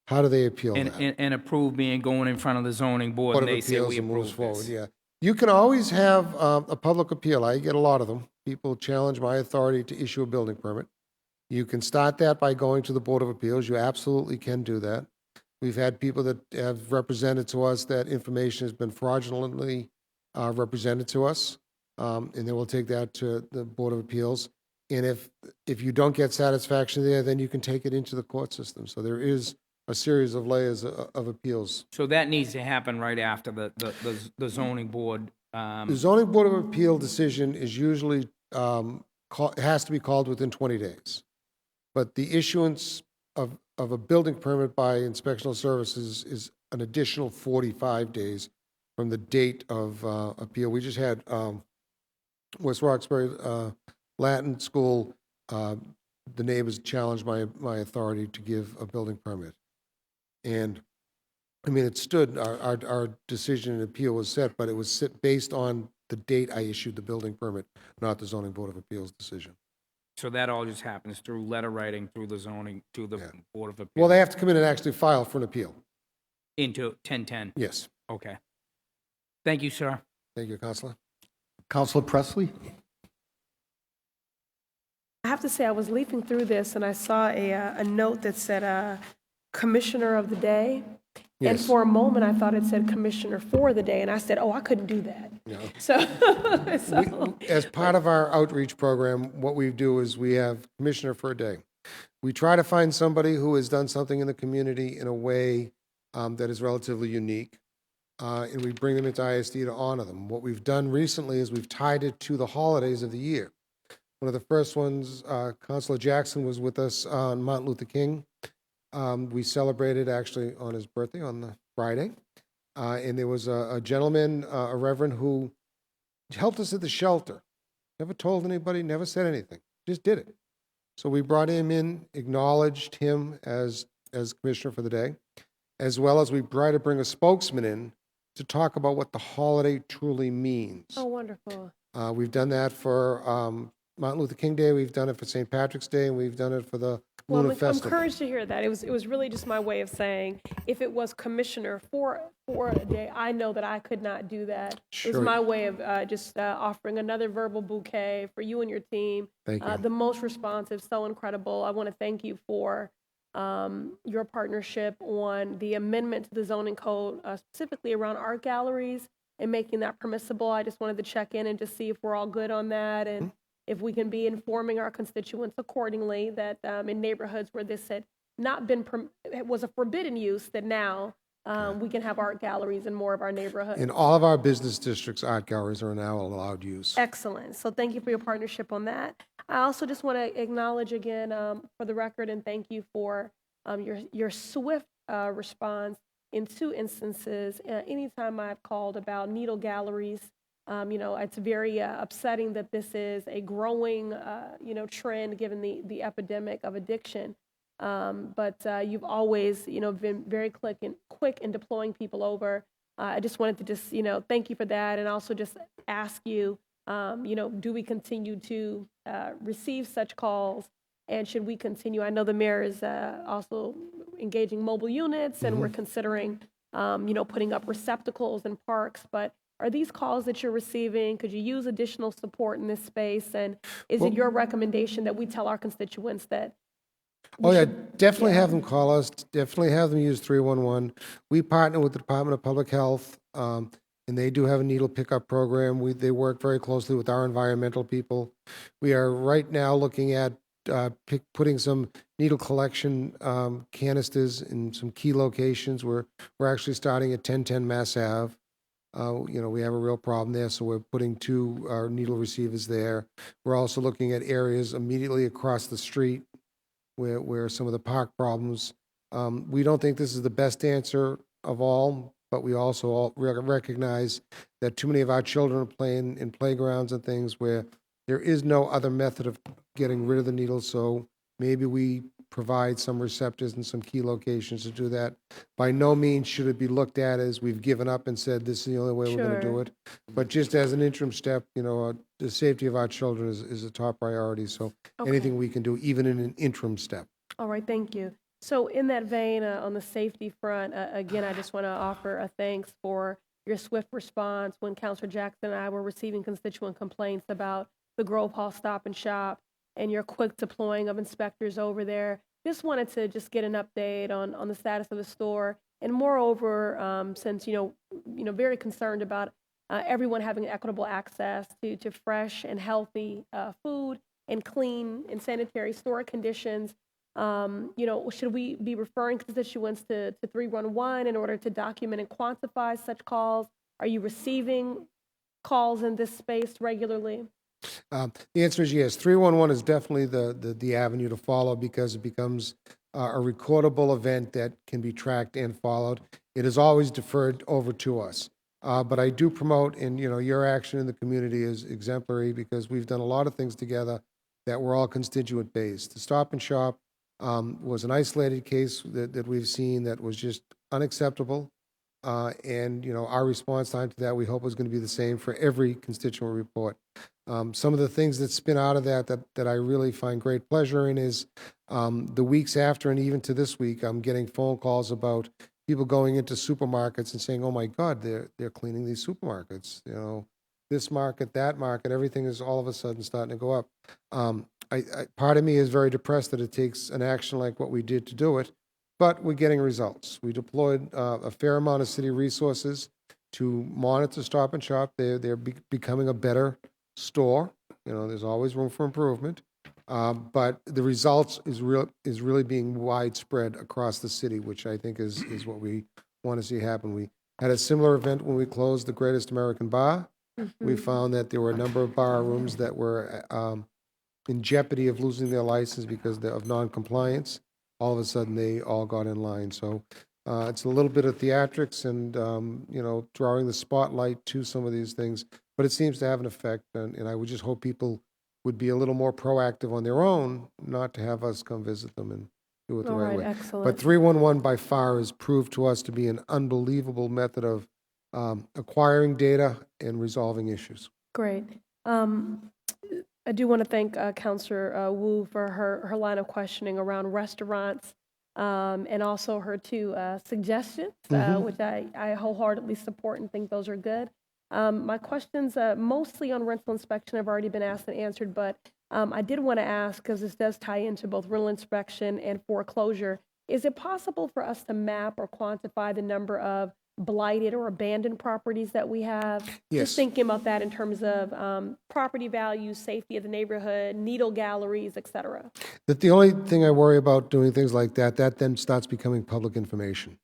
How do they appeal that? And approve being going in front of the zoning board, Board and of they say Appeals we and moves approve forward, this. yeah. You can always have a public appeal. I get a lot of them. People challenge my authority to issue a building permit. You can start that by going to the Board of Appeals. You absolutely can do that. We've had people that have represented to us that information has been fraudulently represented to us, and then we'll take that to the Board of Appeals. And if you don't get satisfaction there, then you can take it into the court system. So there is a series of layers of appeals. So that needs to happen right after the zoning board. The zoning board of appeal decision is usually has to be called within 20 days. But the issuance of a building permit by inspectional services is an additional 45 days from the date of appeal. We just had West Roxbury Latin School, the neighbors challenged my authority to give a building permit. And I mean, it stood, our decision and appeal was set, but it was based on the date I issued the building permit, not the zoning board of appeals decision. So that all just happens through letter writing, through the zoning, to the Board of Appeals? Well, they have to come in and actually file for an appeal. Into 1010? Yes. Okay. Thank you, sir. Thank you, Counselor. Counselor Presley? I have to say, I was leafing through this and I saw a note that said Commissioner of the Day. And Yes. for a moment, I thought it said Commissioner for the Day, and I said, oh, I couldn't do that. No. So, As part of our outreach program, what we do is we have Commissioner for a Day. We try to find somebody who has done something in the community in a way that is relatively unique, and we bring them into ISD to honor them. What we've done recently is we've tied it to the holidays of the year. One of the first ones, Councilor Jackson was with us on Martin Luther King. We celebrated actually on his birthday on the Friday. And there was a gentleman, a reverend, who helped us at the shelter. Never told anybody, never said anything, just did it. So we brought him in, acknowledged him as commissioner for the day, as well as we try to bring a spokesman in to talk about what the holiday truly means. oh, wonderful. We've done that for Martin Luther King Day, we've done it for St. Patrick's Day, and we've done it for the Well, Lunar I'm Festival. encouraged to hear that. It was really just my way of saying, if it was Commissioner for a Day, I know that I could not do that. It was Sure. my way of just offering another verbal bouquet for you and your team. Thank you. The most responsive, so incredible. I want to thank you for your partnership on the amendment to the zoning code, specifically around art galleries. and making that permissible. I just wanted to check in and just see if we're all good on that and if we can be informing our constituents accordingly that in neighborhoods where this had not been, it was a forbidden use, that now we can have art galleries in more of our neighborhoods. In all of our business districts, art galleries are now allowed use. Excellent. So thank you for your partnership on that. I also just want to acknowledge again for the record and thank you for your swift response in 2 instances. Anytime I've called about needle galleries, it's very upsetting that this is a growing, trend given the epidemic of addiction. But you've always, been very quick in deploying people over. I just wanted to thank you for that, and also just ask you, do we continue to receive such calls, and should we continue? I know the mayor is also engaging mobile units, and we're considering, putting up receptacles in parks, but are these calls that you're receiving? Could you use additional support in this space? And is it your recommendation that we tell our constituents that? Oh, yeah, definitely have them call us, definitely have them use 311. We partner with the Department of Public Health, and they do have a needle pickup program. They work very closely with our environmental people. We are right now looking at putting some needle collection canisters in some key locations. We're actually starting at 1010 Mass Ave. We have a real problem there, so we're putting 2 needle receivers there. We're also looking at areas immediately across the street where some of the park problems. We don't think this is the best answer of all, but we also all recognize that too many of our children are playing in playgrounds and things where there is no other method of getting rid of the needles, so maybe we provide some receptors in some key locations to do that. By no means should it be looked at as we've given up and said this is the only way we're going to do it. But just as an interim step, the safety of our children is a top priority. So anything we can do, even in an interim step. All right, thank you. So in that vein, on the safety front, again, I just want to offer a thanks for your swift response when Councilor Jackson and I were receiving constituent complaints about the Grove Hall Stop and Shop, and your quick deploying of inspectors over there. Just wanted to just get an update on the status of the store, and moreover, since very concerned about everyone having equitable access to fresh and healthy food and clean and sanitary store conditions. Should we be referring constituents to 311 in order to document and quantify such calls? Are you receiving calls in this space regularly? The answer is yes. 311 is definitely the avenue to follow because it becomes a recordable event that can be tracked and followed. It is always deferred over to us. But I do promote, and your action in the community is exemplary because we've done a lot of things together that were all constituent based. The Stop and Shop was an isolated case that we've seen that was just unacceptable. And our response time to that, we hope, is going to be the same for every constituent report. Some of the things that spin out of that I really find great pleasure in is the weeks after and even to this week, I'm getting phone calls about people going into supermarkets and saying, "Oh my God, they're cleaning these supermarkets." This market, that market, everything is all of a sudden starting to go up. Part of me is very depressed that it takes an action like what we did to do it, but we're getting results. We deployed a fair amount of city resources to monitor Stop and Shop. They're becoming a better store. There's always room for improvement, but the results is really being widespread across the city, which I think is what we want to see happen. We had a similar event when we closed the Greatest American Bar. We found that there were a number of bar rooms that were in jeopardy of losing their license because of non-compliance. All of a sudden, they all got in line. So it's a little bit of theatrics and, drawing the spotlight to some of these things. But it seems to have an effect. And I would just hope people would be a little more proactive on their own, not to have us come visit them and do it the right way. Excellent. But 311 by far has proved to us to be an unbelievable method of acquiring data and resolving issues. Great. I do want to thank Councilor Wu for her line of questioning around restaurants and also her 2 suggestions, which I wholeheartedly support and think those are good. My questions mostly on rental inspection have already been asked and answered, but I did want to ask, because this does tie into both rental inspection and foreclosure, is it possible for us to map or quantify the number of blighted or abandoned properties that we have? Yes. Just thinking about that in terms of property values, safety of the neighborhood, needle galleries, et cetera. That the only thing I worry about doing things like that then starts becoming public information.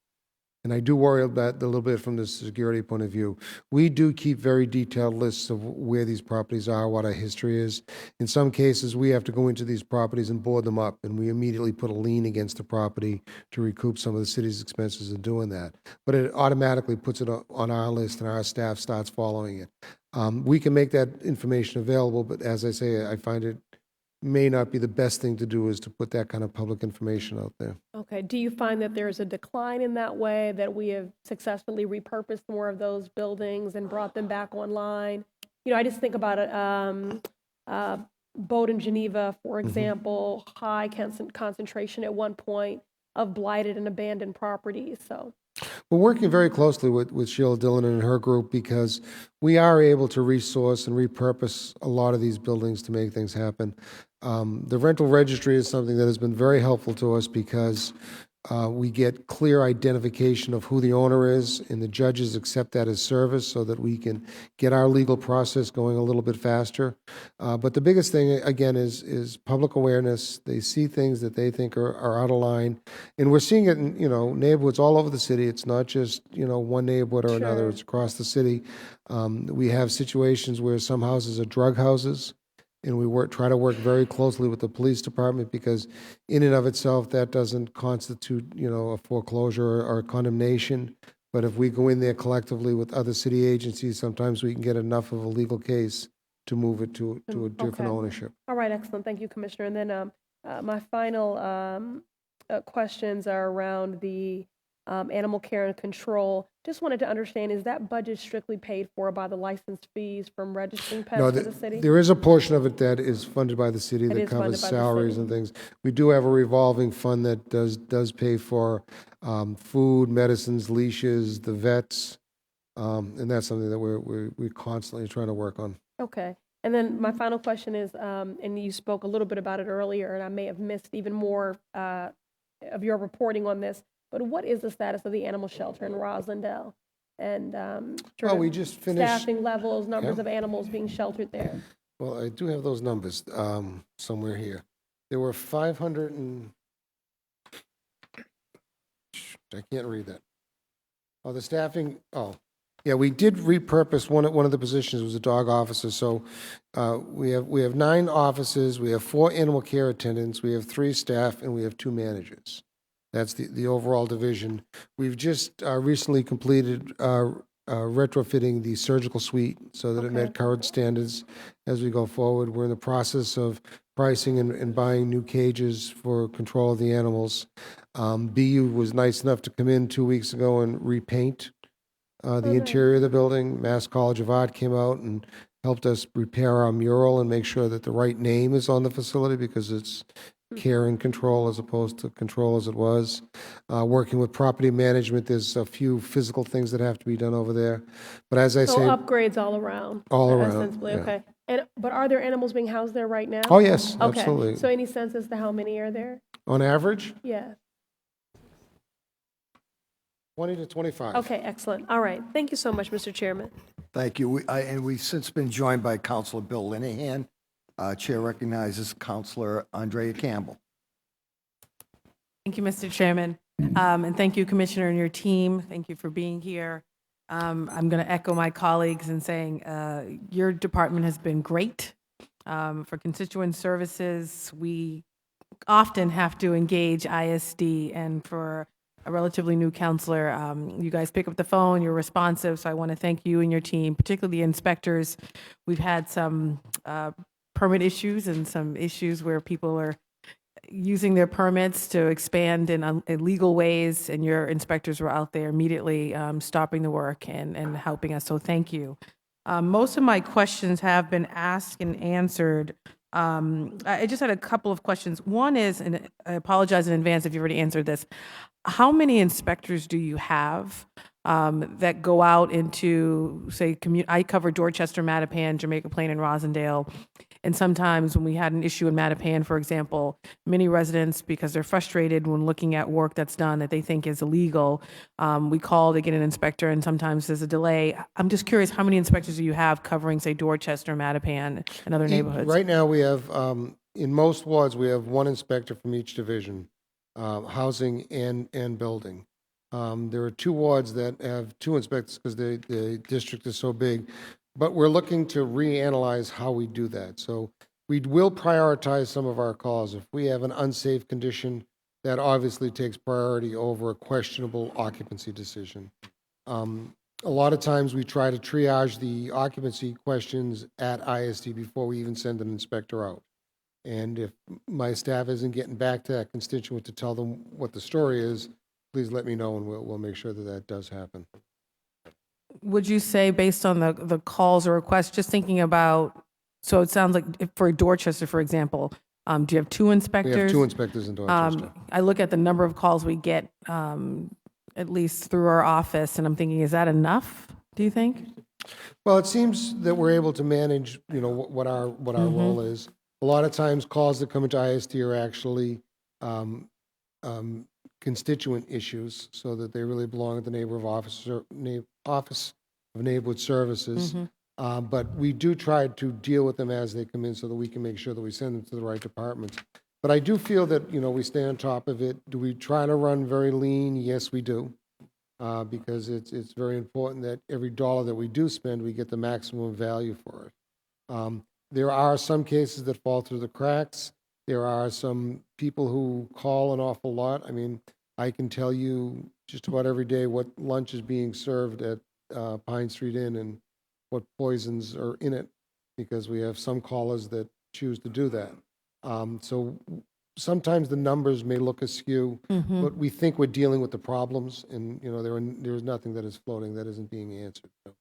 And I do worry about a little bit from the security point of view. We do keep very detailed lists of where these properties are, what our history is. In some cases, we have to go into these properties and board them up, and we immediately put a lien against the property to recoup some of the city's expenses in doing that. But it automatically puts it on our list, and our staff starts following it. We can make that information available, but as I say, I find it may not be the best thing to do is to put that kind of public information out there. Okay. Do you find that there's a decline in that way, that we have successfully repurposed more of those buildings and brought them back online? You know, I just think about it, Boat in Geneva, for example, high concentration at one point of blighted and abandoned properties. So We're working very closely with Sheila Dillon and her group because we are able to resource and repurpose a lot of these buildings to make things happen. The rental registry is something that has been very helpful to us because we get clear identification of who the owner is, and the judges accept that as service so that we can get our legal process going a little bit faster. But the biggest thing, again, is public awareness. They see things that they think are out of line. And we're seeing it in, neighborhoods all over the city. It's not just, one neighborhood or another. It's across the city. We have situations where some houses are drug houses. And we try to work very closely with the police department because in and of itself, that doesn't constitute, a foreclosure or a condemnation. But if we go in there collectively with other city agencies, sometimes we can get enough of a legal case to move it to a different ownership. all right, excellent. Thank you, Commissioner. And then my final questions are around the animal care and control. Just wanted to understand, is that budget strictly paid for by the license fees from registering pets No, for the city? there is a portion of it that is funded by the city It that is funded covers by the salaries city. and things. We do have a revolving fund that does pay for food, medicines, leashes, the vets, and that's something that we're constantly trying to work on. Okay. And then my final question is, and you spoke a little bit about it earlier, and I may have missed even more of your reporting on this, but what is the status of the animal shelter in Roslindale? And Well, we just finished. staffing levels, numbers Yeah. of animals being sheltered there? Well, I do have those numbers somewhere here. There were 500 and... I can't read that. Oh, the staffing, yeah, we did repurpose one of the positions was a dog officer. So we have 9 officers, we have 4 animal care attendants, we have 3 staff, and we have 2 managers. That's the overall division. We've just recently completed retrofitting the surgical suite so that it met current standards as we go forward. We're in the process of pricing and buying new cages for control of the animals. BU was nice enough to come in 2 weeks ago and repaint the interior of the building. Mass College of Art came out and helped us repair our mural and make sure that the right name is on the facility because it's care and control as opposed to control as it was. Working with property management, there's a few physical things that have to be done over there. But as I So say, upgrades all around? All around, Ostensibly, yeah. okay. But are there animals being housed there right now? oh yes, Okay. absolutely. So any sense as to how many are there? On average, Yeah. 20 to 25. Okay, excellent. All right. Thank you so much, Mr. Chairman. Thank you. And we've since been joined by Councilor Bill Linehan. Chair recognizes Councilor Andrea Campbell. Thank you, Mr. Chairman. And thank you, Commissioner, and your team. Thank you for being here. I'm going to echo my colleagues in saying your department has been great. For constituent services, we often have to engage ISD, and for a relatively new counselor, you guys pick up the phone, you're responsive, so I want to thank you and your team, particularly the inspectors. We've had some permit issues and some issues where people are using their permits to expand in illegal ways, and your inspectors were out there immediately stopping the work and helping us, so thank you. Most of my questions have been asked and answered. I just had a couple of questions. One is, and I apologize in advance if you already answered this, how many inspectors do you have? that go out into, say, I cover Dorchester, Mattapan, Jamaica Plain, and Rosendale. And sometimes when we had an issue in Mattapan, for example, many residents, because they're frustrated when looking at work that's done that they think is illegal, we call to get an inspector, and sometimes there's a delay. I'm just curious, how many inspectors do you have covering, say, Dorchester, Mattapan, and other neighborhoods? Right now, we have, in most wards, we have one inspector from each division, housing and building. There are 2 wards that have 2 inspectors because the district is so big. But we're looking to reanalyze how we do that. So we will prioritize some of our calls. If we have an unsafe condition, that obviously takes priority over a questionable occupancy decision. A lot of times we try to triage the occupancy questions at ISD before we even send an inspector out. And if my staff isn't getting back to that constituent to tell them what the story is, please let me know and we'll make sure that that does happen. Would you say, based on the calls or requests, just thinking about, so it sounds like for Dorchester, for example, do you have 2 inspectors? We have 2 inspectors in Dorchester. I look at the number of calls we get, at least through our office, and I'm thinking, is that enough, do you think? Well, it seems that we're able to manage, what our role is. A lot of times, calls that come into ISD are actually constituent issues, so that they really belong at the Office of Neighborhood Services. But we do try to deal with them as they come in so that we can make sure that we send them to the right departments. But I do feel that, we stay on top of it. Do we try to run very lean? Yes, we do. Because it's very important that every dollar that we do spend, we get the maximum value for it. There are some cases that fall through the cracks. There are some people who call an awful lot. I mean, I can tell you just about every day what lunch is being served at Pine Street Inn and what poisons are in it, because we have some callers that choose to do that. So sometimes the numbers may look askew, but we think we're dealing with the problems, and there is nothing that is floating that isn't being answered. So.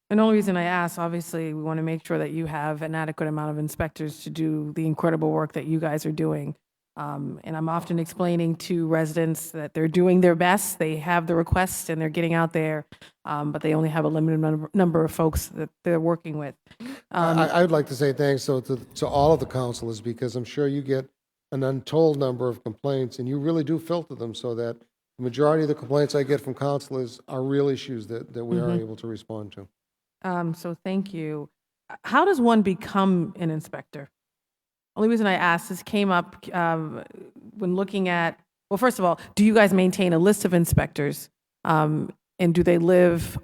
And the only reason I ask, obviously, we want to make sure that you have an adequate amount of inspectors to do the incredible work that you guys are doing. And I'm often explaining to residents that they're doing their best. They have the requests and they're getting out there, but they only have a limited number of folks that they're working with. I would like to say thanks to all of the councilors, because I'm sure you get an untold number of complaints, and you really do filter them so that the majority of the complaints I get from councilors are real issues that we are able to respond to. So thank you. How does one become an inspector? Only reason I asked, this came up when looking at, well, first of all, do you guys maintain a list of inspectors? And do they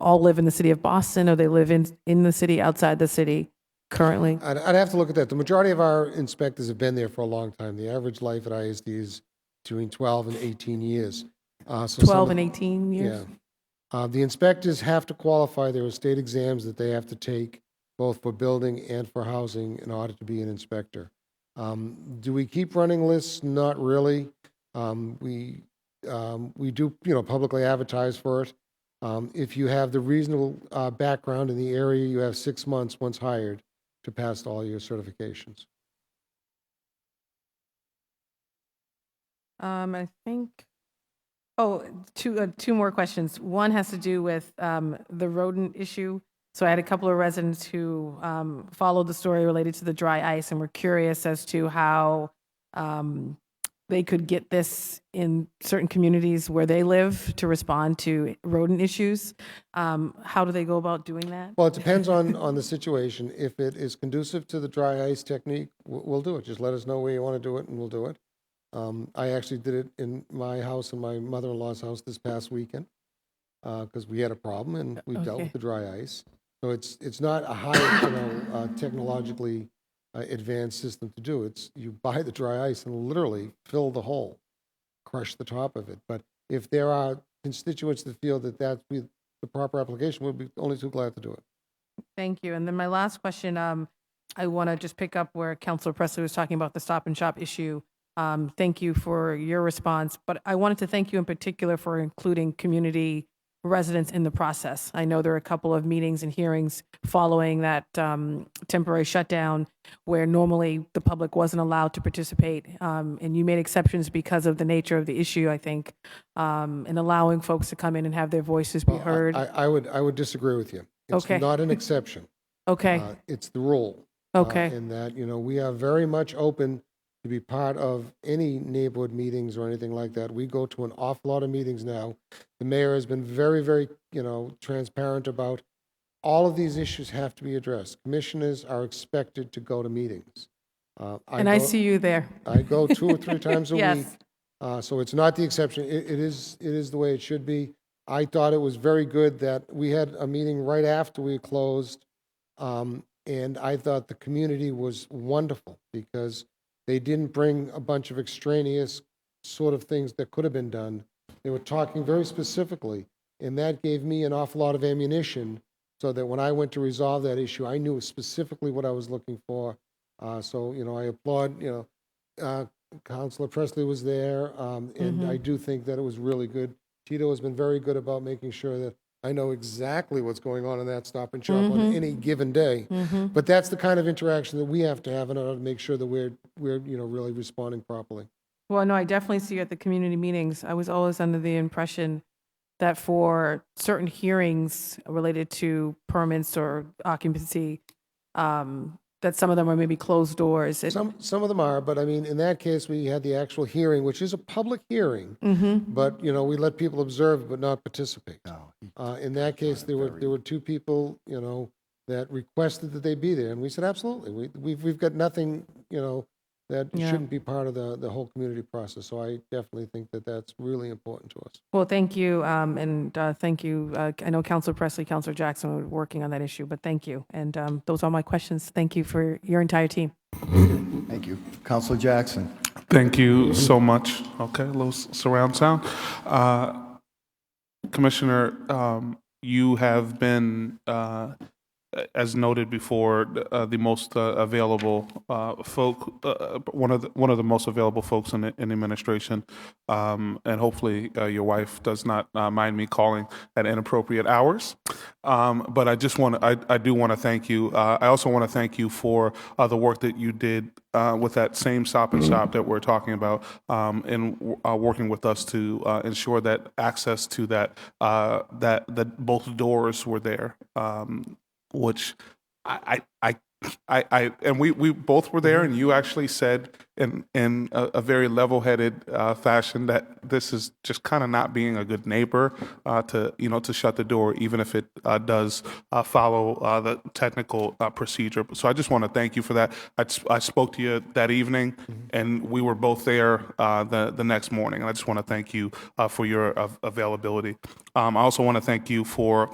all live in the city of Boston, or they live in the city, outside the city currently? I'd have to look at that. The majority of our inspectors have been there for a long time. The average life at ISD is between 12 and 18 years. 12 and 18 years? Yeah. The inspectors have to qualify. There are state exams that they have to take, both for building and for housing, in order to be an inspector. Do we keep running lists? Not really. We do, publicly advertise for it. If you have the reasonable background in the area, you have 6 months once hired to pass all your certifications. I think, two more questions. One has to do with the rodent issue. So I had a couple of residents who followed the story related to the dry ice and were curious as to how they could get this in certain communities where they live to respond to rodent issues. How do they go about doing that? Well, it depends on the situation. If it is conducive to the dry ice technique, we'll do it. Just let us know where you want to do it, and we'll do it. I actually did it in my house and my mother-in-law's house this past weekend because we had a problem, and we dealt with the dry ice. So it's not a high, technologically advanced system to do. It's you buy the dry ice and literally fill the hole, crush the top of it. But if there are constituents that feel that that's the proper application, we'll be only too glad to do it. Thank you. And then my last question, I want to just pick up where Councilor Presley was talking about the Stop and Shop issue. Thank you for your response, but I wanted to thank you in particular for including community residents in the process. I know there are a couple of meetings and hearings following that temporary shutdown where normally the public wasn't allowed to participate, and you made exceptions because of the nature of the issue, I think, in allowing folks to come in and have their voices be heard. I would disagree with you. It's Okay. not an exception. Okay, It's the rule. okay, In that, we are very much open to be part of any neighborhood meetings or anything like that. We go to an awful lot of meetings now. The mayor has been very, very, transparent about all of these issues have to be addressed. Commissioners are expected to go to meetings. and I see you there. I go 2 or 3 times a Yes. week. So it's not the exception. It is the way it should be. I thought it was very good that we had a meeting right after we closed. And I thought the community was wonderful because they didn't bring a bunch of extraneous sort of things that could have been done. They were talking very specifically, and that gave me an awful lot of ammunition so that when I went to resolve that issue, I knew specifically what I was looking for. So, I applaud, Councilor Presley was there, and I do think that it was really good. Tito has been very good about making sure that I know exactly what's going on in that Stop and Shop on any given day. But that's the kind of interaction that we have to have in order to make sure that we're really responding properly. Well, no, I definitely see you at the community meetings. I was always under the impression that for certain hearings related to permits or occupancy, that some of them are maybe closed doors. Some of them are, but I mean, in that case, we had the actual hearing, which is a public hearing, but, we let people observe but not participate. In that case, there were 2 people, that requested that they be there, and we said, absolutely. We've got nothing, that shouldn't be part of the whole community process. So I definitely think that that's really important to us. Well, thank you, and thank you. I know Councilor Presley, Councilor Jackson were working on that issue, but thank you. And those are my questions. Thank you for your entire team. Thank you. Councilor Jackson. Thank you so much. Okay, a little surround sound. Commissioner, you have been, as noted before, the most available folk, one of the most available folks in the administration, and hopefully your wife does not mind me calling at inappropriate hours. But I do want to thank you. I also want to thank you for the work that you did with that same Stop and Shop that we're talking about, and working with us to ensure that access to that both doors were there. Which I and we both were there, and you actually said in a very level-headed fashion that this is just kind of not being a good neighbor to shut the door, even if it does follow the technical procedure. So I just want to thank you for that. I spoke to you that evening, and we were both there the next morning. And I just want to thank you for your availability. I also want to thank you for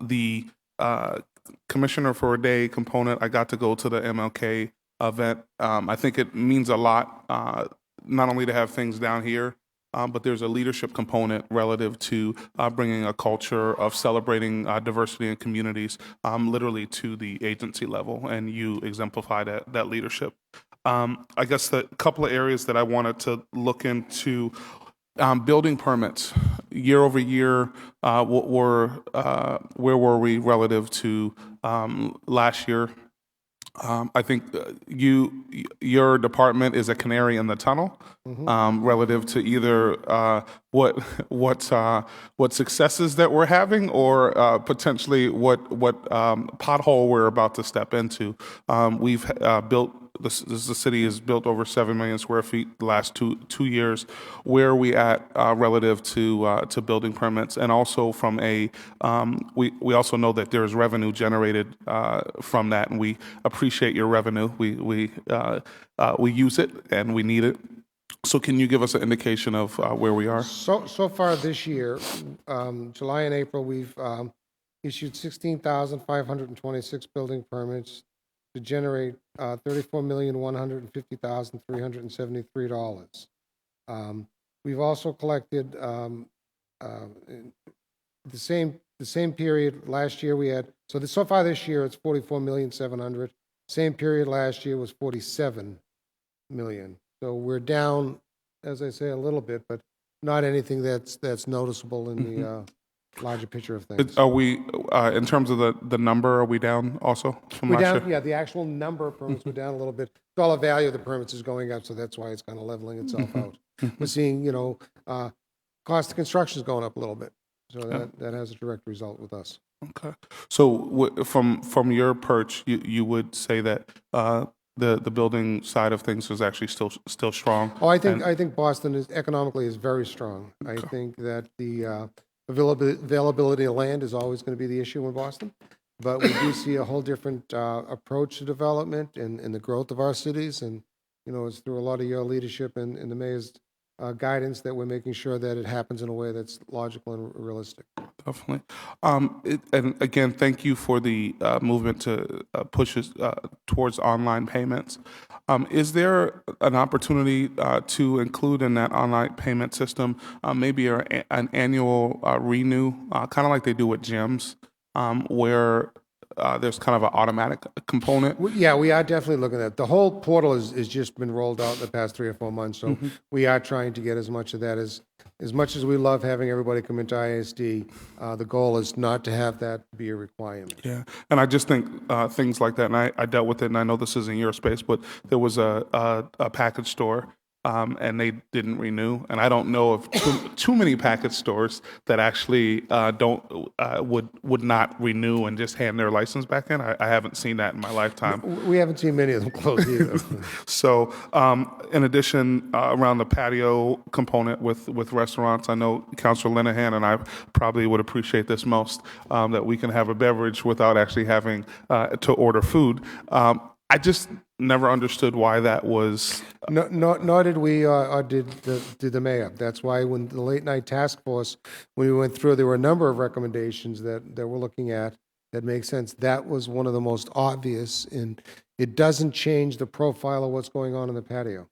the Commissioner for a Day component. I got to go to the MLK event. I think it means a lot, not only to have things down here, but there's a leadership component relative to bringing a culture of celebrating diversity in communities, literally to the agency level, and you exemplify that leadership. I guess the couple of areas that I wanted to look into. Building permits, year over year, where were we relative to last year? I think your department is a canary in the tunnel, relative to either what successes that we're having, or potentially what pothole we're about to step into. We've built. The city has built over 7 million square feet the last two years. Where are we at relative to building permits? And also from we also know that there is revenue generated from that, and we appreciate your revenue. We use it and we need it. So can you give us an indication of where we are? So far this year, July and April, we've issued 16,526 building permits to generate $34,150,373. We've also collected the same period last year. We had so far this year it's 44,700,000. Same period last year was 47 million. So we're down, as I say, a little bit, but not anything that's noticeable in larger picture of things. Are we, in terms of the number, are we down also from We're last down, year? yeah, the actual number of permits were down a little bit. Dollar value of the permits is going up, so that's why it's kind of leveling itself out. We're seeing, cost of construction is going up a little bit. So that has a direct result with us. Okay. So from your perch, you would say that the building side of things is actually still strong? Oh, I think Boston is economically very strong. I think that the availability of land is always going to be the issue in Boston. But we do see a whole different approach to development and the growth of our cities. And, it's through a lot of your leadership and the mayor's guidance that we're making sure that it happens in a way that's logical and realistic. Definitely. And again, thank you for the movement to push us towards online payments. Is there an opportunity to include in that online payment system maybe an annual renew, kind of like they do with gyms, where there's kind of an automatic component? Yeah, we are definitely looking at it. The whole portal has just been rolled out in the past 3 or 4 months, so we are trying to get as much of that as much as we love having everybody come into ISD. The goal is not to have that be a requirement. Yeah, and I just think things like that, and I dealt with it, and I know this isn't your space, but there was a package store, and they didn't renew, and I don't know of too many package stores that actually would not renew and just hand their license back in. I haven't seen that in my lifetime. We haven't seen many of them close either. So, in addition, around the patio component with restaurants, I know Councilor Linehan and I probably would appreciate this most, that we can have a beverage without actually having to order food. I just never understood why that was. Nor did we, or did the mayor. That's why when the late night task force, when we went through, there were a number of recommendations that we're looking at that make sense. That was one of the most obvious, and it doesn't change the profile of what's going on in the patio.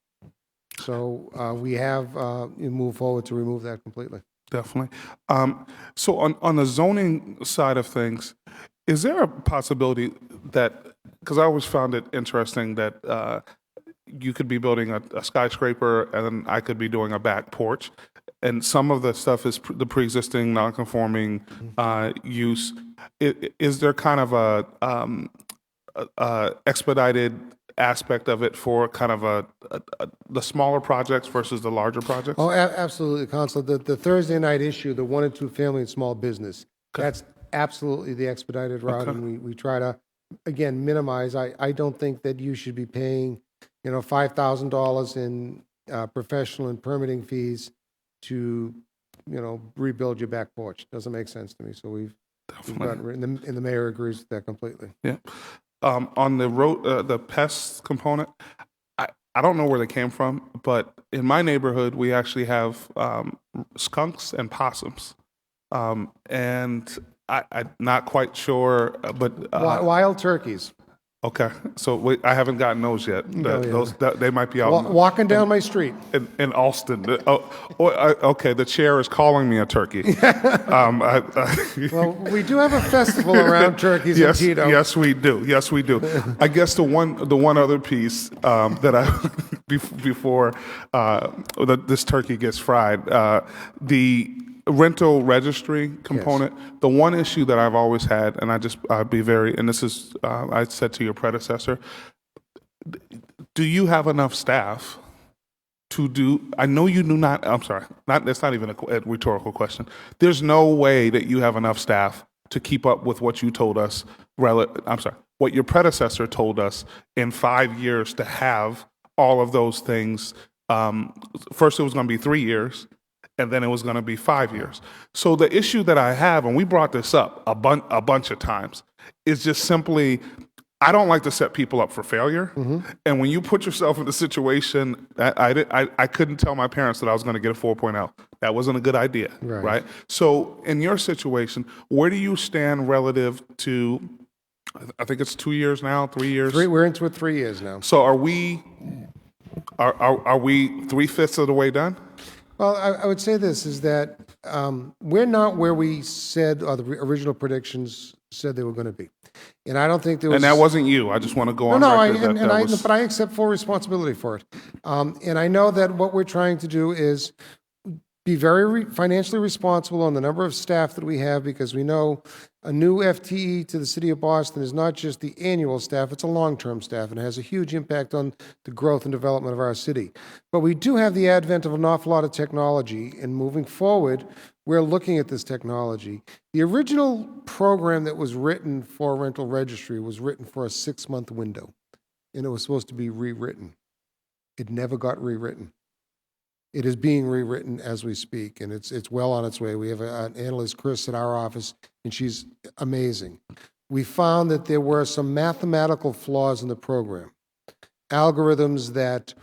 So we have moved forward to remove that completely. Definitely. So on the zoning side of things, is there a possibility that, because I always found it interesting that you could be building a skyscraper and then I could be doing a back porch, and some of the stuff is the pre-existing non-conforming use. Is there kind of a expedited aspect of it for kind of the smaller projects versus the larger projects? Oh, absolutely, Councilor. The Thursday night issue, the 1 and 2 family and small business, that's absolutely the expedited route, and we try to, again, minimize. I don't think that you should be paying, $5,000 in professional and permitting fees to, rebuild your back porch. Doesn't make sense to me. So we've gotten rid, and the mayor agrees with that completely. Yeah. On the road, the pests component, I don't know where they came from, but in my neighborhood, we actually have skunks and possums. And I'm not quite sure, but Wild turkeys. Okay, so I haven't gotten those yet. They might be out Walking down my street in Alston. Okay, the chair is calling me a turkey. Well, we do have a festival around turkeys in Tito. Yes, we do. Yes, we do. I guess the one other piece that I before this turkey gets fried, the rental registry component. Yes. The one issue that I've always had, and I'd be very, and this is, I said to your predecessor, do you have enough staff to do, I know you do not, I'm sorry, that's not even a rhetorical question. There's no way that you have enough staff to keep up with what you told us, what your predecessor told us in 5 years to have all of those things. First it was going to be 3 years, and then it was going to be 5 years. So the issue that I have, and we brought this up a bunch of times, is just simply, I don't like to set people up for failure. Mm-hmm. And when you put yourself in a situation, I couldn't tell my parents that I was going to get a 4.0. That wasn't a good idea, right? So in your situation, where do you stand relative to, I think it's 2 years now, 3 years? We're into it 3 years now. So are we 3/5 of the way done? Well, I would say this, is that we're not where we said, or the original predictions said they were going to be. And I don't think there was... And that wasn't you. I just want to go on record. But I accept full responsibility for it. And I know that what we're trying to do is be very financially responsible on the number of staff that we have, because we know a new FTE to the city of Boston is not just the annual staff, it's a long-term staff, and it has a huge impact on the growth and development of our city. But we do have the advent of an awful lot of technology, and moving forward, we're looking at this technology. The original program that was written for rental registry was written for a 6-month window, and it was supposed to be rewritten. It never got rewritten. It is being rewritten as we speak, and it's well on its way. We have an analyst, Chris, at our office, and she's amazing. We found that there were some mathematical flaws in the program, algorithms that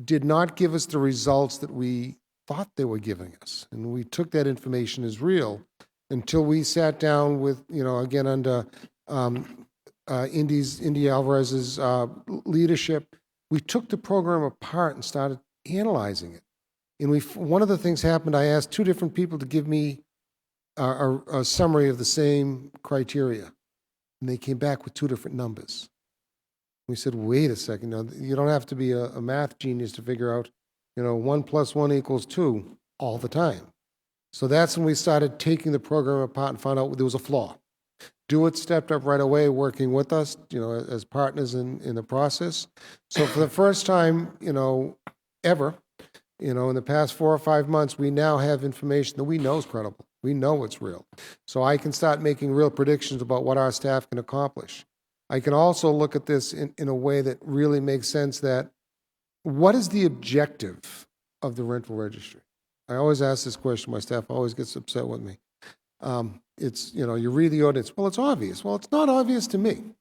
did not give us the results that we thought they were giving us, and we took that information as real until we sat down with, again, under Indy Alvarez's leadership. We took the program apart and started analyzing it. And one of the things happened, I asked 2 different people to give me a summary of the same criteria. And they came back with 2 different numbers. We said, wait a second, now, you don't have to be a math genius to figure out, 1 + 1 = 2 all the time. So that's when we started taking the program apart and found out there was a flaw. DeWitt stepped up right away, working with us, as partners in the process. So for the first time, ever, in the past 4 or 5 months, we now have information that we know is credible. We know it's real. So I can start making real predictions about what our staff can accomplish. I can also look at this in a way that really makes sense, that what is the objective of the rental registry? I always ask this question. My staff always gets upset with me. It's, you read the ordinance, well, it's obvious. Well, it's not obvious to me.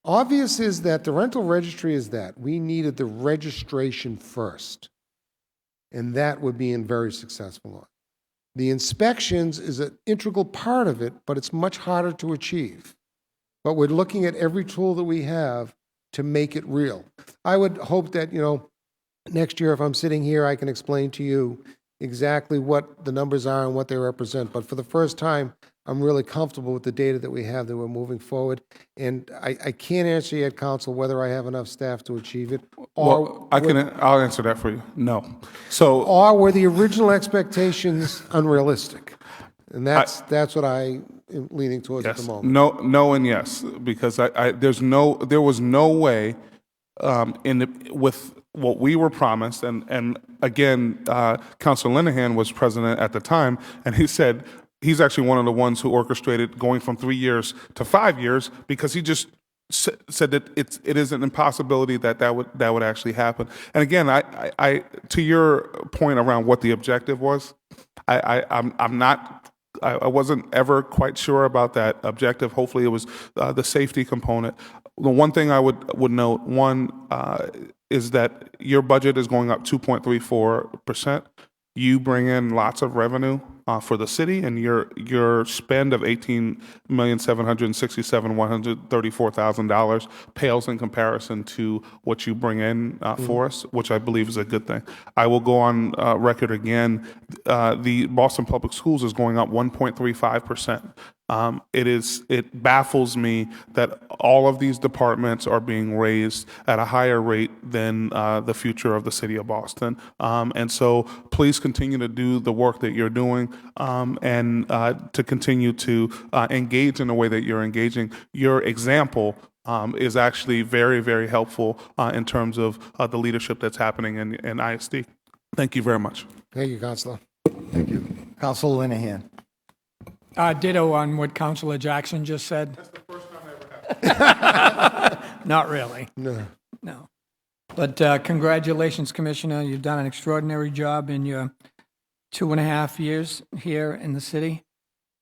Obvious is that the rental registry is that we needed the registration first. And that we're being very successful on. The inspections is an integral part of it, but it's much harder to achieve. But we're looking at every tool that we have to make it real. I would hope that, next year if I'm sitting here, I can explain to you exactly what the numbers are and what they represent. But for the first time, I'm really comfortable with the data that we have, that we're moving forward. And I can't answer yet, Council, whether I have enough staff to achieve it. Well, I'll answer that for you. No. So, or were the original expectations unrealistic? And that's what I am leaning towards at the yes, moment. no, and yes, because there was no way with what we were promised, and again, Councilor Linehan was president at the time, and he said he's actually one of the ones who orchestrated going from 3 years to 5 years, because he just said that it is an impossibility that would actually happen. And again, I to your point around what the objective was, I wasn't ever quite sure about that objective. Hopefully, it was the safety component. The one thing I would note, is that your budget is going up 2.34%. You bring in lots of revenue for the city, and your spend of $18,767,134,000 pales in comparison to what you bring in for us, which I believe is a good thing. I will go on record again. The Boston Public Schools is going up 1.35%. It baffles me that all of these departments are being raised at a higher rate than the future of the city of Boston. And so please continue to do the work that you're doing, and to continue to engage in the way that you're engaging. Your example is actually very, very helpful in terms of the leadership that's happening in ISD. Thank you very much. Thank you, Councilor. Thank you. Councilor Linehan. Ditto on what Councilor Jackson just said. That's the first time I ever had. Not really. No. No. But congratulations, Commissioner. You've done an extraordinary job in your 2.5 years here in the city.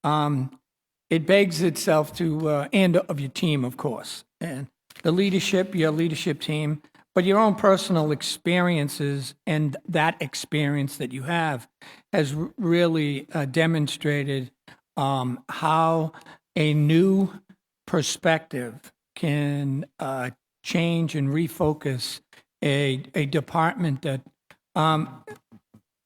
It begs itself to, and of your team, of course, and the leadership, your leadership team, but your own personal experiences, and that experience that you have has really demonstrated how a new perspective can change and refocus a department that,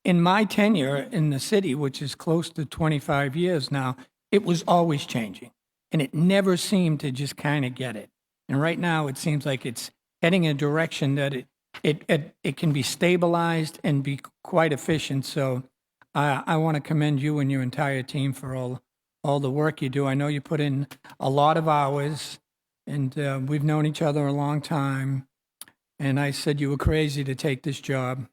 in my tenure in the city, which is close to 25 years now, it was always changing, and it never seemed to just kind of get it. And right now, it seems like it's heading in a direction that it can be stabilized and be quite efficient. So I want to commend you and your entire team for all the work you do. I know you put in a lot of hours, and we've known each other a long time. And I said you were crazy to take this job,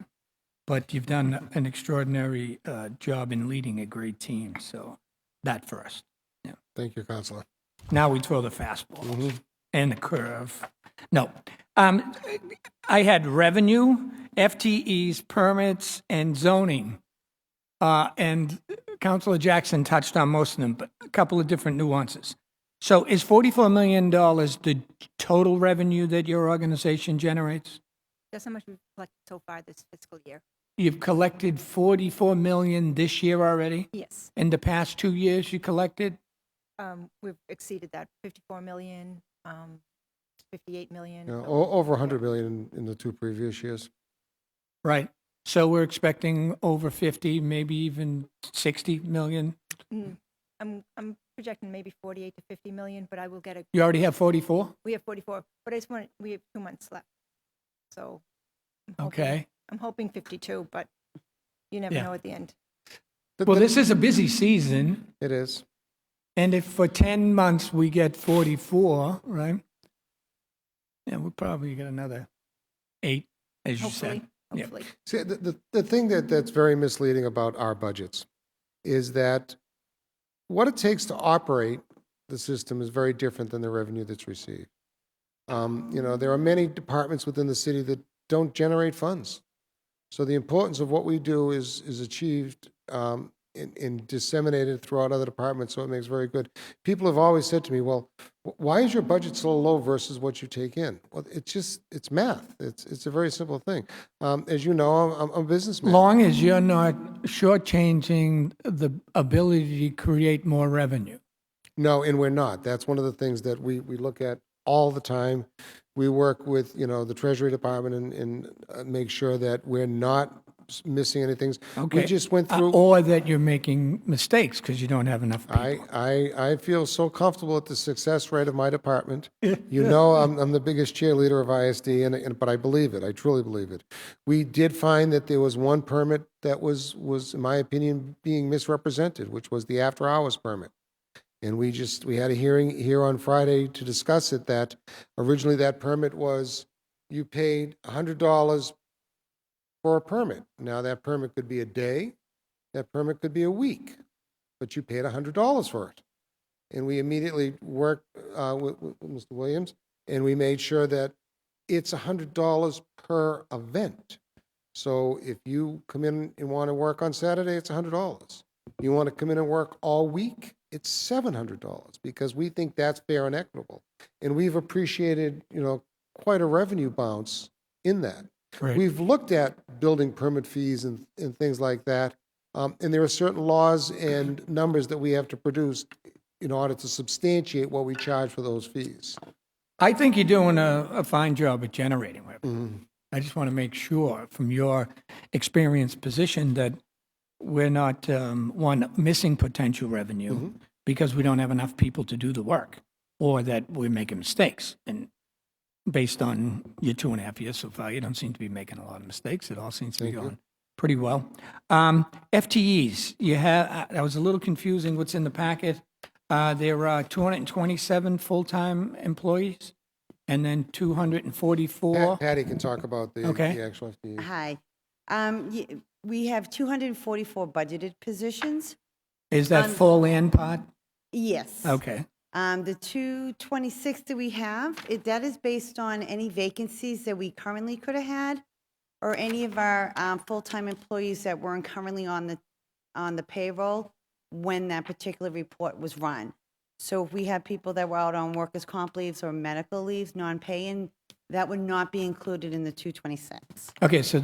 but you've done an extraordinary job in leading a great team. So that first. Yeah. Thank you, Counselor. Now we throw the fastball and the curve. No. I had revenue, FTEs, permits, and zoning. And Councilor Jackson touched on most of them, but a couple of different nuances. So is $44 million the total revenue that your organization generates? That's how much we've collected so far this fiscal year. You've collected $44 million this year already? Yes. In the past 2 years you collected? We've exceeded that, 54 million, 58 million. Yeah, so- over 100 million in the 2 previous years. Right. So we're expecting over 50, maybe even 60 million? I'm projecting maybe 48 to 50 million, but I will get You already have 44? we have 44, but we have 2 months left. So. Okay. I'm hoping 52, but you never Yeah. know at the end. Well, this is a busy season, It is. and if for 10 months we get 44, right? Yeah, we'll probably get another 8, as you Hopefully, said. Yeah. hopefully. See, the thing that's very misleading about our budgets is that what it takes to operate the system is very different than the revenue that's received. There are many departments within the city that don't generate funds. So the importance of what we do is achieved and disseminated throughout other departments, so it makes very good. People have always said to me, well, why is your budget so low versus what you take in? Well, it's math. It's a very simple thing. As you know, I'm a businessman. Long as you're not shortchanging the ability to create more revenue. No, and we're not. That's one of the things that we look at all the time. We work with, the Treasury Department and make sure that we're not missing anything. Okay. We just went through. Or that you're making mistakes because you don't have enough people. I feel so comfortable with the success rate of my department. I'm the biggest cheerleader of ISD, but I believe it. I truly believe it. We did find that there was one permit that was, in my opinion, being misrepresented, which was the after-hours permit. And we had a hearing here on Friday to discuss it, that originally that permit was, you paid $100 for a permit. Now that permit could be a day, that permit could be a week, but you paid $100 for it. And we immediately worked with Mr. Williams, and we made sure that it's $100 per event. So if you come in and want to work on Saturday, it's $100. You want to come in and work all week, it's $700, because we think that's fair and equitable. And we've appreciated, quite a revenue bounce in that. Right. We've looked at building permit fees and things like that, and there are certain laws and numbers that we have to produce in order to substantiate what we charge for those fees. I think you're doing a fine job at generating revenue. I just want to make sure from your experienced position that we're not, missing potential revenue because we don't have enough people to do the work, or that we're making mistakes. And based on your 2.5 years so far, you don't seem to be making a lot of mistakes. It all seems to be going pretty well. FTEs, that was a little confusing what's in the packet. There are 227 full-time employees and then 244. Patty can talk about the actual FTE. Hi. We have 244 budgeted positions. Is that full and part? Yes. Okay. The 226 that we have, that is based on any vacancies that we currently could have had, or any of our full-time employees that weren't currently on the payroll when that particular report was run. So if we have people that were out on workers' comp leaves or medical leaves, non-paying, that would not be included in the 226. Okay, so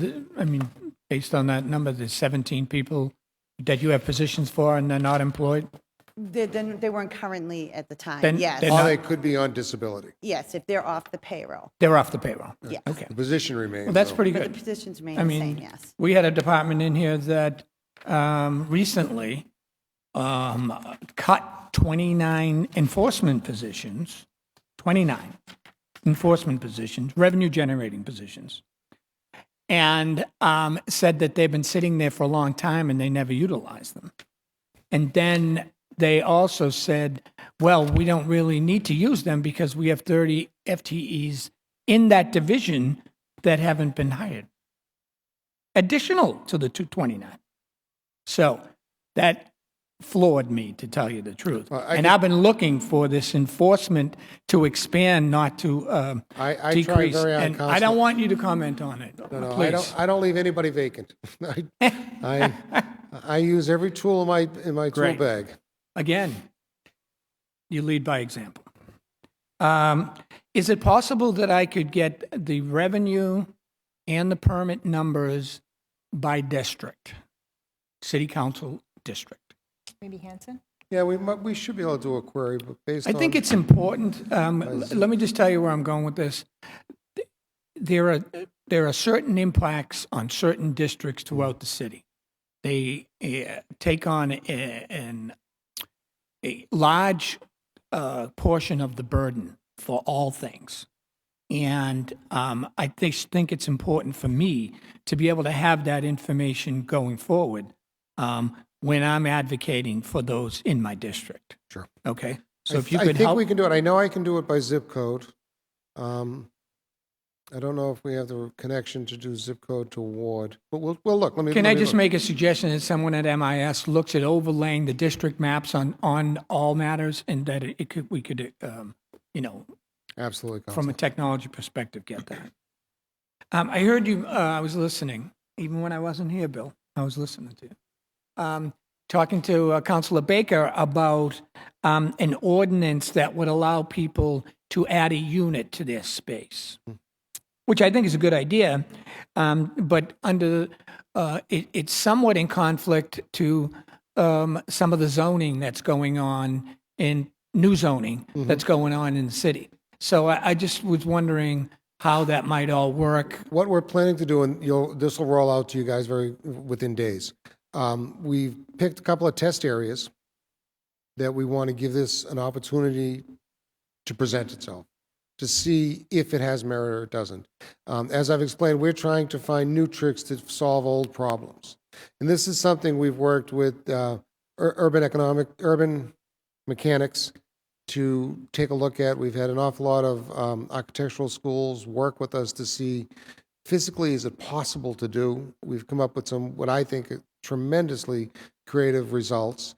based on that number, there's 17 people that you have positions for and they're not employed? They weren't currently at the time, Then- yes. then Or not- they could be on disability. Yes, if they're off the payroll. They're off the payroll? Yes. Okay. The position remains. Well, that's though. pretty But the good. positions remain I the same, mean, yes. we had a department in here that recently cut 29 enforcement positions, revenue-generating positions. and said that they've been sitting there for a long time and they never utilized them. And then they also said, well, we don't really need to use them because we have 30 FTEs in that division that haven't been hired, additional to the 229. So that floored me, to tell you the truth. Well, and I've been looking for this enforcement to expand, not to I try decrease. very hard, And I Counselor. don't want you to comment on it. No, Please. I don't leave anybody vacant. I use every tool in my tool Great. bag. Again, you lead by example. Is it possible that I could get the revenue and the permit numbers by district, city council district? Maybe Hanson? Yeah, we should be able to do a query, but based on. I think it's important. Let me just tell you where I'm going with this. There are certain impacts on certain districts throughout the city. They take on a large portion of the burden for all things. And I think it's important for me to be able to have that information going forward when I'm advocating for those in my district. Sure. Okay? So if you I could think help. we can do it. I know I can do it by zip code. I don't know if we have the connection to do zip code to ward, but we'll look. Can I just make a suggestion that someone at MIS looks at overlaying the district maps on all matters, and that we could, Absolutely, from a Counselor. technology perspective, get that. I heard you, I was listening, even when I wasn't here, Bill, I was listening to you. Talking to Councilor Baker about an ordinance that would allow people to add a unit to their space, which I think is a good idea, but it's somewhat in conflict to some of the zoning that's going on in new zoning that's going on in the city. So I just was wondering how that might all work. What we're planning to do, and this will roll out to you guys within days. We've picked a couple of test areas that we want to give this an opportunity to present itself, to see if it has merit or it doesn't. As I've explained, we're trying to find new tricks to solve old problems. And this is something we've worked with urban mechanics to take a look at. We've had an awful lot of architectural schools work with us to see physically is it possible to do. We've come up with some, what I think, tremendously creative results.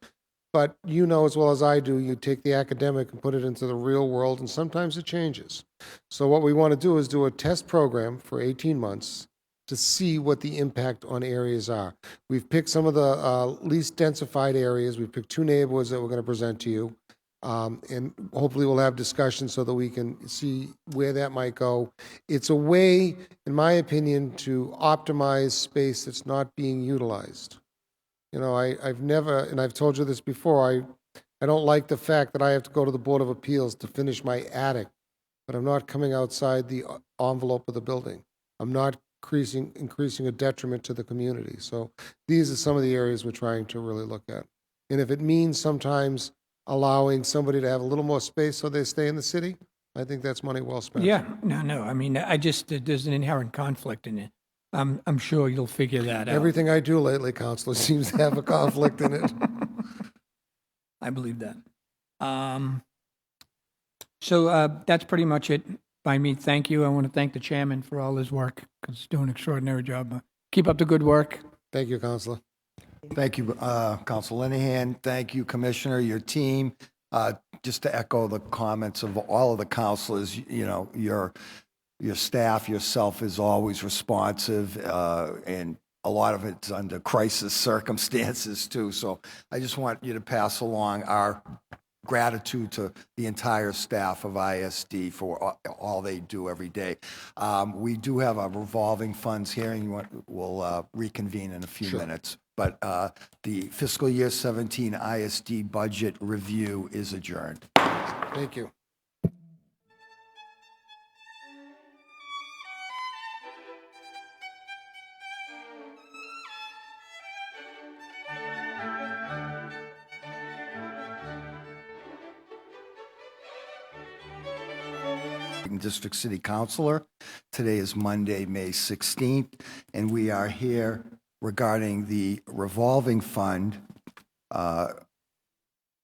But you know as well as I do, you take the academic and put it into the real world, and sometimes it changes. So what we want to do is do a test program for 18 months to see what the impact on areas are. We've picked some of the least densified areas. We've picked 2 neighborhoods that we're going to present to you. And hopefully we'll have discussions so that we can see where that might go. It's a way, in my opinion, to optimize space that's not being utilized. You know, I've never, and I've told you this before, I don't like the fact that I have to go to the Board of Appeals to finish my attic, but I'm not coming outside the envelope of the building. I'm not increasing a detriment to the community. So these are some of the areas we're trying to really look at. And if it means sometimes allowing somebody to have a little more space so they stay in the city, I think that's money well spent. Yeah, no. I mean, there's an inherent conflict in it. I'm sure you'll figure that out. Everything I do lately, Counselor, seems to have a conflict in it. I believe that. So that's pretty much it by me. Thank you. I want to thank the chairman for all his work, because he's doing an extraordinary job. Keep up the good work. Thank you, Counselor. Thank you, Council Linehan. Thank you, Commissioner, your team. Just to echo the comments of all of the councilors, you know, your staff, yourself is always responsive, and a lot of it's under crisis circumstances too. So I just want you to pass along our gratitude to the entire staff of ISD for all they do every day. We do have a revolving funds hearing. We'll reconvene in a few minutes. But the fiscal year 17 ISD budget review is adjourned. Thank you. District City Councilor. Today is Monday, May 16th, and we are here regarding the revolving fund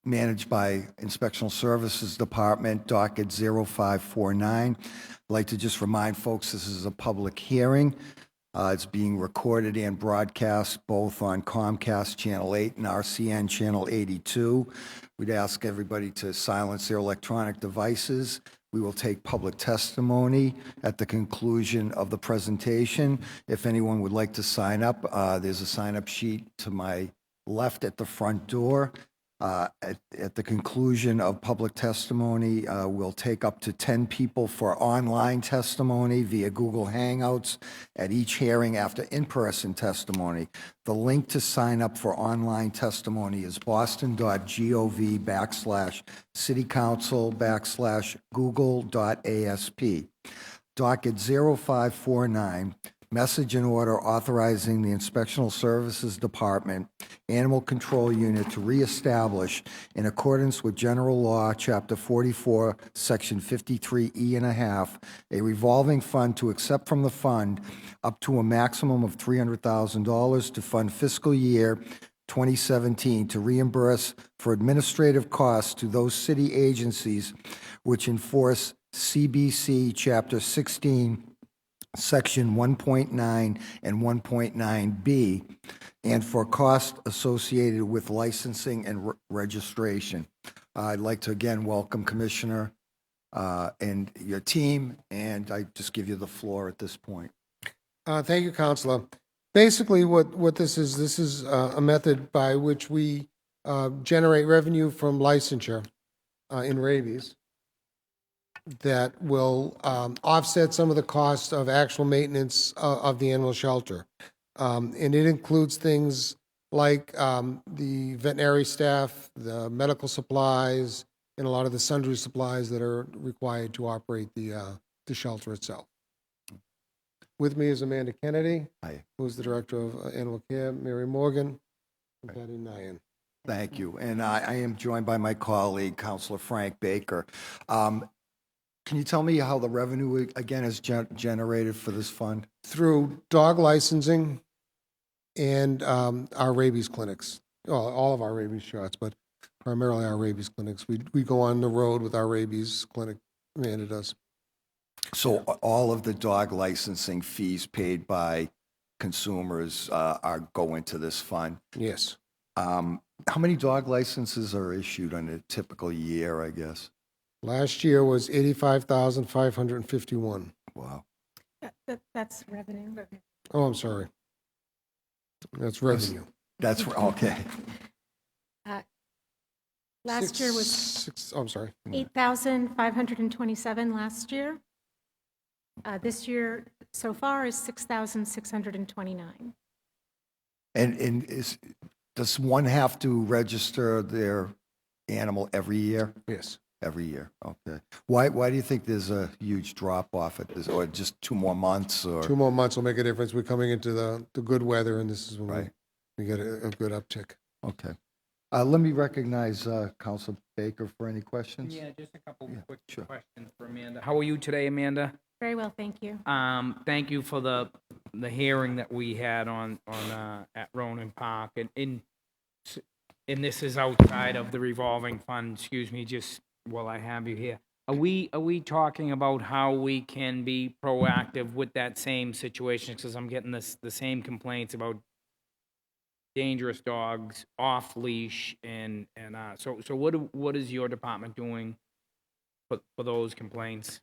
managed by Inspectional Services Department, docket 0549. I'd like to just remind folks this is a public hearing. It's being recorded and broadcast both on Comcast Channel 8 and RCN Channel 82. We'd ask everybody to silence their electronic devices. We will take public testimony at the conclusion of the presentation. If anyone would like to sign up, there's a sign-up sheet to my left at the front door. At the conclusion of public testimony, we'll take up to 10 people for online testimony via Google Hangouts at each hearing after in-person testimony. The link to sign up for online testimony is boston.gov/citycouncil/google.asp. Docket 0549. Message and order authorizing the Inspectional Services Department Animal Control Unit to reestablish, in accordance with General Law, Chapter 44, Section 53E and a half, a revolving fund to accept from the fund up to a maximum of $300,000 to fund fiscal year 2017 to reimburse for administrative costs to those city agencies which enforce CBC Chapter 16, Section 1.9 and 1.9B, and for costs associated with licensing and registration. I'd like to again welcome Commissioner and your team, and I just give you the floor at this point. Thank you, Counselor. Basically, what this is a method by which we generate revenue from licensure in rabies that will offset some of the costs of actual maintenance of the animal shelter. And it includes things like the veterinary staff, the medical supplies, and a lot of the sundry supplies that are required to operate the shelter itself. With me is Amanda Kennedy, Hi. who's the Director of Animal Care, Mary Morgan, and Patty Nyan. Thank you. And I am joined by my colleague, Counselor Frank Baker. Can you tell me how the revenue, again, is generated for this fund? Through dog licensing and our rabies clinics, all of our rabies shots, but primarily our rabies clinics. We go on the road with our rabies clinic, Amanda does. So all of the dog licensing fees paid by consumers go into this fund? Yes. How many dog licenses are issued on a typical year, I guess? Last year was 85,551. Wow. That's revenue. Oh, I'm sorry. That's revenue. That's, okay. Last year was I'm sorry. 8,527 last year. This year, so far, is 6,629. And does one have to register their animal every year? Yes. Every year, okay. Why do you think there's a huge drop-off at this, or just 2 more months, or? 2 more months will make a difference. We're coming into the good weather, and this is when Right. we get a good uptick. Okay. Let me recognize Council Baker for any questions. Yeah, just a couple quick sure. questions for Amanda. How are you today, Amanda? Very well, thank you. Thank you for the hearing that we had on at Ronan Park, and this is outside of the revolving fund. Excuse me, just while I have you here. Are we talking about how we can be proactive with that same situation? Because I'm getting the same complaints about dangerous dogs off leash, and so what is your department doing for those complaints?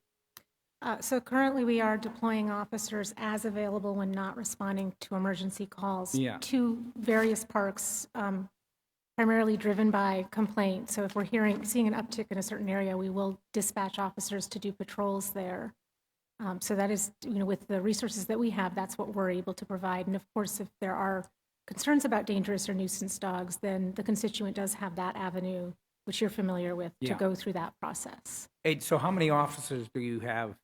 So currently, we are deploying officers as available when not responding to emergency calls to various parks, primarily driven by complaint. So if we're seeing an uptick in a certain area, we will dispatch officers to do patrols there. So that is, with the resources that we have, that's what we're able to provide. And of course, if there are concerns about dangerous or nuisance dogs, then the constituent does have that avenue, which you're familiar with, to go through that process. So how many officers do you have?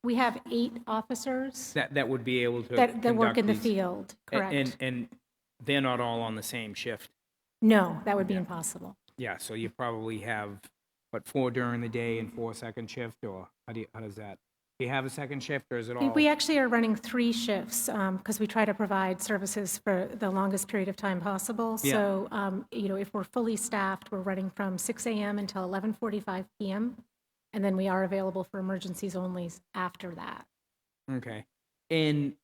We have 8 officers That would be able to that work conduct in the these- field, correct? And they're not all on the same shift. No, that would be impossible. Yeah, so you probably have, 4 during the day and 4 second shift, or how does that? Do you have a second shift, or is it We- all? We actually are running 3 shifts because we try to provide services for the longest period of time possible. Yeah. So, if we're fully staffed, we're running from 6 a.m. until 11:45 p.m. And then we are available for emergencies only after that. Okay. And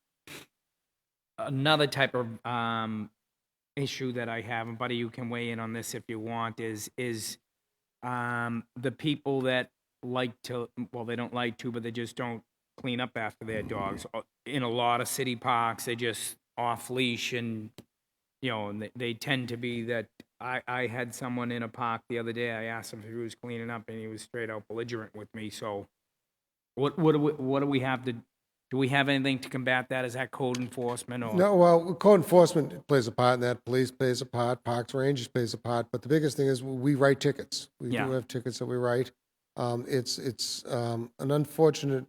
another type of issue that I have, and Buddy, you can weigh in on this if you want, is the people that like to, well, they don't like to, but they just don't clean up after their dogs. In a lot of city parks, they just off leash, and and they tend to be that. I had someone in a park the other day. I asked him if he was cleaning up, and he was straight out belligerent with me. So, what do we have to? Do we have anything to combat that? Is that code enforcement or? No, well, code enforcement plays a part in that, police plays a part, parks rangers plays a part, but the biggest thing is we write tickets. We do Yeah. have tickets that we write. It's an unfortunate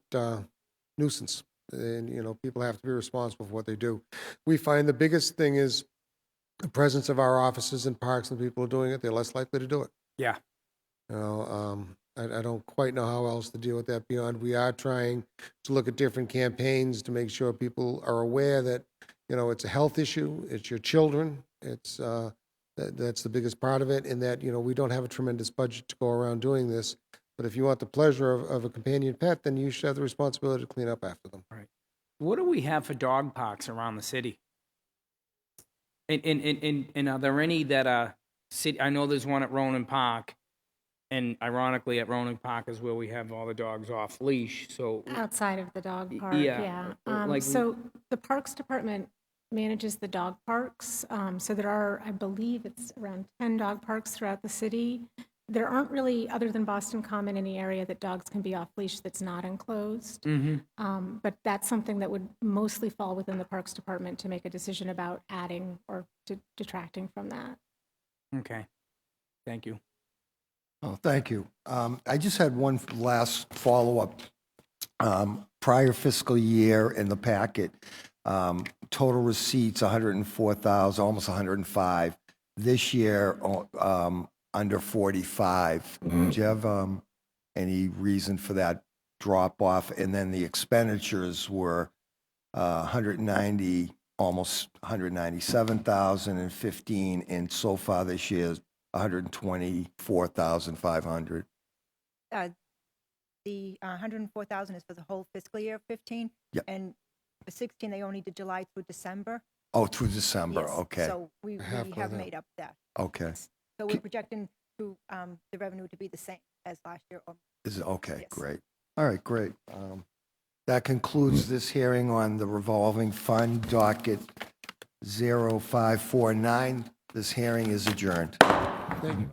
nuisance, and, people have to be responsible for what they do. We find the biggest thing is the presence of our officers in parks, and people are doing it, they're less likely to do it. Yeah. I don't quite know how else to deal with that beyond, we are trying to look at different campaigns to make sure people are aware that, it's a health issue, it's your children, it's, that's the biggest part of it, and that, we don't have a tremendous budget to go around doing this. But if you want the pleasure of a companion pet, then you should have the responsibility to clean up after them. Right. What do we have for dog parks around the city? And are there any that are city? I know there's one at Ronan Park, and ironically, at Ronan Park is where we have all the dogs off leash. So Outside of the dog park, yeah, yeah. So the Parks Department manages the dog parks. So there are, I believe it's around 10 dog parks throughout the city. There aren't really, other than Boston Common, any area that dogs can be off leash that's not enclosed. But that's something that would mostly fall within the Parks Department to make a decision about adding or detracting from that. Okay. Thank you. Oh, thank you. I just had one last follow-up. Prior fiscal year in the packet, total receipts, 104,000, almost 105. This year, under 45. Do you have any reason for that drop-off? And then the expenditures were 190, almost 197,015, and so far this year, 124,500. The 104,000 is for the whole fiscal year of 15. Yep. And for 16, they only did July through December. Oh, through December, Yes, okay. So we Halfway have there. made up that. Okay. So we're projecting to the revenue to be the same as last year. Okay, Yes. great. All right, great. That concludes this hearing on the revolving fund docket 0549. This hearing is adjourned. Thank you.